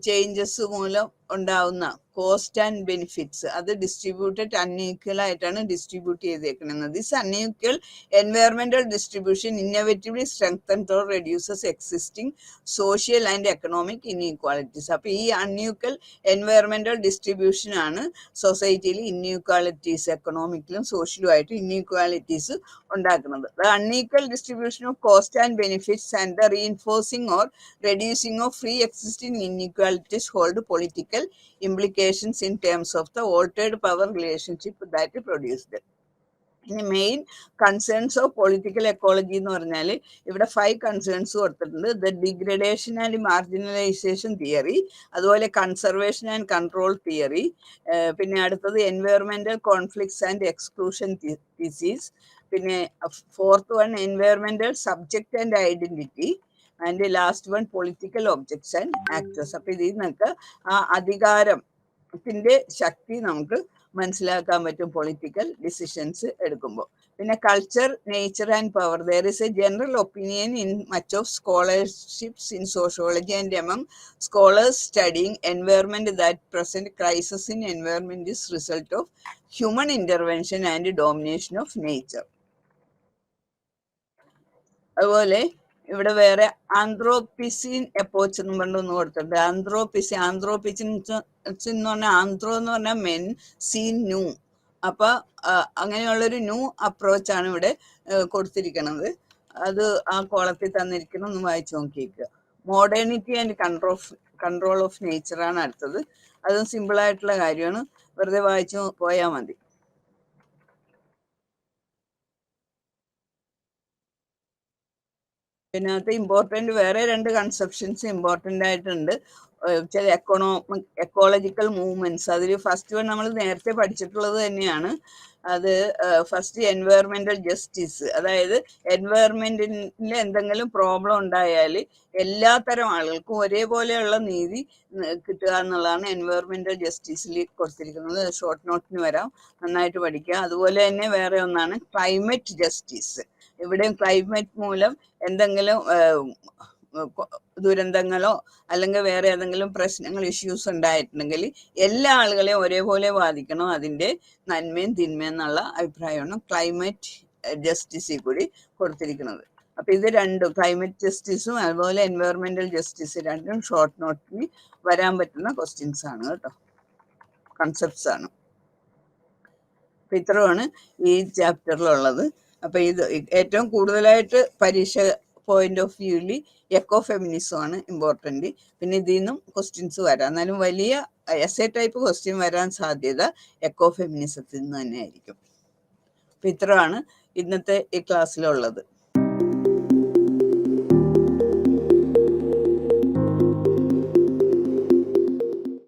ചേഞ്ചസ് മൂലം ഉണ്ടാവുന്ന കോസ്റ്റ് ആൻഡ് ബെനിഫിറ്റ്സ് അത് ഡിസ്ട്രിബ്യൂട്ടഡ് അൺഈക്വൽ ആയിട്ടാണ് ഡിസ്ട്രിബ്യൂട്ട് ചെയ്തേക്കുന്നത്. This unequal environmental distribution innovatively strengthens or reduces existing social and economic inequalities. അപ്പൊ ഈ unequal environmental distribution ആണ് സൊസൈറ്റിയിൽ ഇൻഇക്വാളിറ്റീസ്, എക്കണോമിക്കിലും സോഷ്യലും ആയിട്ട് ഇൻഇക്വാലിറ്റീസ് ഉണ്ടാക്കുന്നത്. The unequal distribution of cost and benefits and the reinforcing or reducing of pre-existing inequalities hold political implications in terms of the altered power relationship that produced. ഇനി main concerns of political ecology എന്ന് പറഞ്ഞാൽ ഇവിടെ 5 concerns കൊടുത്തിട്ടുണ്ട്. The degradation and marginalisation theory, അതുപോലെ conservation and control theory, പിന്നെ അടുത്തത് environmental conflicts and exclusion theses, പിന്നെ 4th one environmental subject and identity, and last one political objects and actors. അപ്പൊ ഇതിൽ നിന്നൊക്കെ ആ അധികാരത്തിന്റെ ശക്തി നമുക്ക് മനസ്സിലാക്കാൻ പറ്റും പൊളിറ്റിക്കൽ ഡിസിഷൻസ് എടുക്കുമ്പോൾ. പിന്നെ culture, nature and power. There is A general opinion in much of scholarships in sociology and among scholars studying environment that present crisis in environment is result of human intervention and domination of nature. അതുപോലെ ഇവിടെ വേറെ ആന്ത്രോപിസിൻ എപ്പോച്ച് എന്ന് പറഞ്ഞൊന്ന് കൊടുത്തിട്ടുണ്ട്. ആന്ത്രോപിസിൻ എന്ന് പറഞ്ഞാൽ anthro എന്ന് പറഞ്ഞാൽ men, scene new. അപ്പൊ അങ്ങനെയുള്ളൊരു ന്യൂ അപ്രോച്ചാണ് ഇവിടെ കൊടുത്തിരിക്കുന്നത്. അത് ആ കോളത്തിൽ തന്നിരിക്കണം, ഒന്ന് വായിച്ചു നോക്കിയേക്കുക. Modernity and control of nature ആണ് അടുത്തത്. അതും സിമ്പിൾ ആയിട്ടുള്ള കാര്യമാണ്, വെറുതെ വായിച്ചു പോയാൽ മതി. ഇതിനകത്ത് വേറെ 2 കൺസെപ്ഷൻസ് ഇമ്പോർട്ടൻ്റ് ആയിട്ടുണ്ട്. ചില എക്കോളജിക്കൽ മൂവ്മെന്റ്സ്. അതിൽ ഫസ്റ്റ് വൺ നമ്മൾ നേരത്തെ പഠിച്ചിട്ടുള്ളത് തന്നെയാണ്. അത് ഫസ്റ്റ് എൻവയറമെന്റൽ ജസ്റ്റിസ്, അതായത് എൻവയറമെന്റിൽ എന്തെങ്കിലും പ്രോബ്ലം ഉണ്ടായാൽ എല്ലാത്തരം ആളുകൾക്കും ഒരേപോലെയുള്ള നീതി കിട്ടുക എന്നുള്ളതാണ് എൻവയറമെന്റൽ ജസ്റ്റിസിൽ കൊടുത്തിരിക്കുന്നത്. ഷോർട്ട് നോട്ടിന് വരാം, നന്നായിട്ട് പഠിക്കുക. അതുപോലെ തന്നെ വേറെ ഒന്നാണ് ക്ലൈമറ്റ് ജസ്റ്റിസ്. ഇവിടെ ക്ലൈമറ്റ് മൂലം എന്തെങ്കിലും ദുരന്തങ്ങളോ അല്ലെങ്കിൽ വേറെ ഏതെങ്കിലും പ്രശ്നങ്ങൾ, ഇഷ്യൂസ് ഉണ്ടായിട്ടുണ്ടെങ്കിൽ എല്ലാ ആളുകളെയും ഒരേപോലെ ബാധിക്കണം. അതിൻ്റെ നന്മയും തിന്മയും എന്നുള്ള അഭിപ്രായമാണ് ക്ലൈമറ്റ് ജസ്റ്റിസിൽ കൂടി കൊടുത്തിരിക്കുന്നത്. അപ്പൊ ഇത് രണ്ടും, ക്ലൈമറ്റ് ജസ്റ്റിസും അതുപോലെ എൻവയറമെന്റൽ ജസ്റ്റിസ്, രണ്ടും ഷോർട്ട് നോട്ടിൽ വരാൻ പറ്റുന്ന ക്വസ്റ്റ്യൻസ് ആണ് കേട്ടോ, കൺസെപ്റ്റ്സ് ആണ്. അപ്പൊ ഇത്രയാണ് ഈ ചാപ്റ്ററിലുള്ളത്. അപ്പൊ ഇത് ഏറ്റവും കൂടുതലായിട്ട് പരീക്ഷ പോയിന്റ് ഓഫ് വ്യൂവിൽ എക്കോ ഫെമിനിസം ആണ് ഇമ്പോർട്ടൻറ്റ്. പിന്നെ ഇതിൽ നിന്നും ക്വസ്റ്റ്യൻസ് വരാം. എന്നാലും വലിയ എസ്എ ടൈപ്പ് ക്വസ്റ്റ്യൻ വരാൻ സാധ്യത എക്കോ ഫെമിനിസത്തിൽ നിന്ന് തന്നെ ആയിരിക്കും. അപ്പൊ ഇത്രയാണ് ഇന്നത്തെ ഈ ക്ലാസ്സിലുള്ളത്.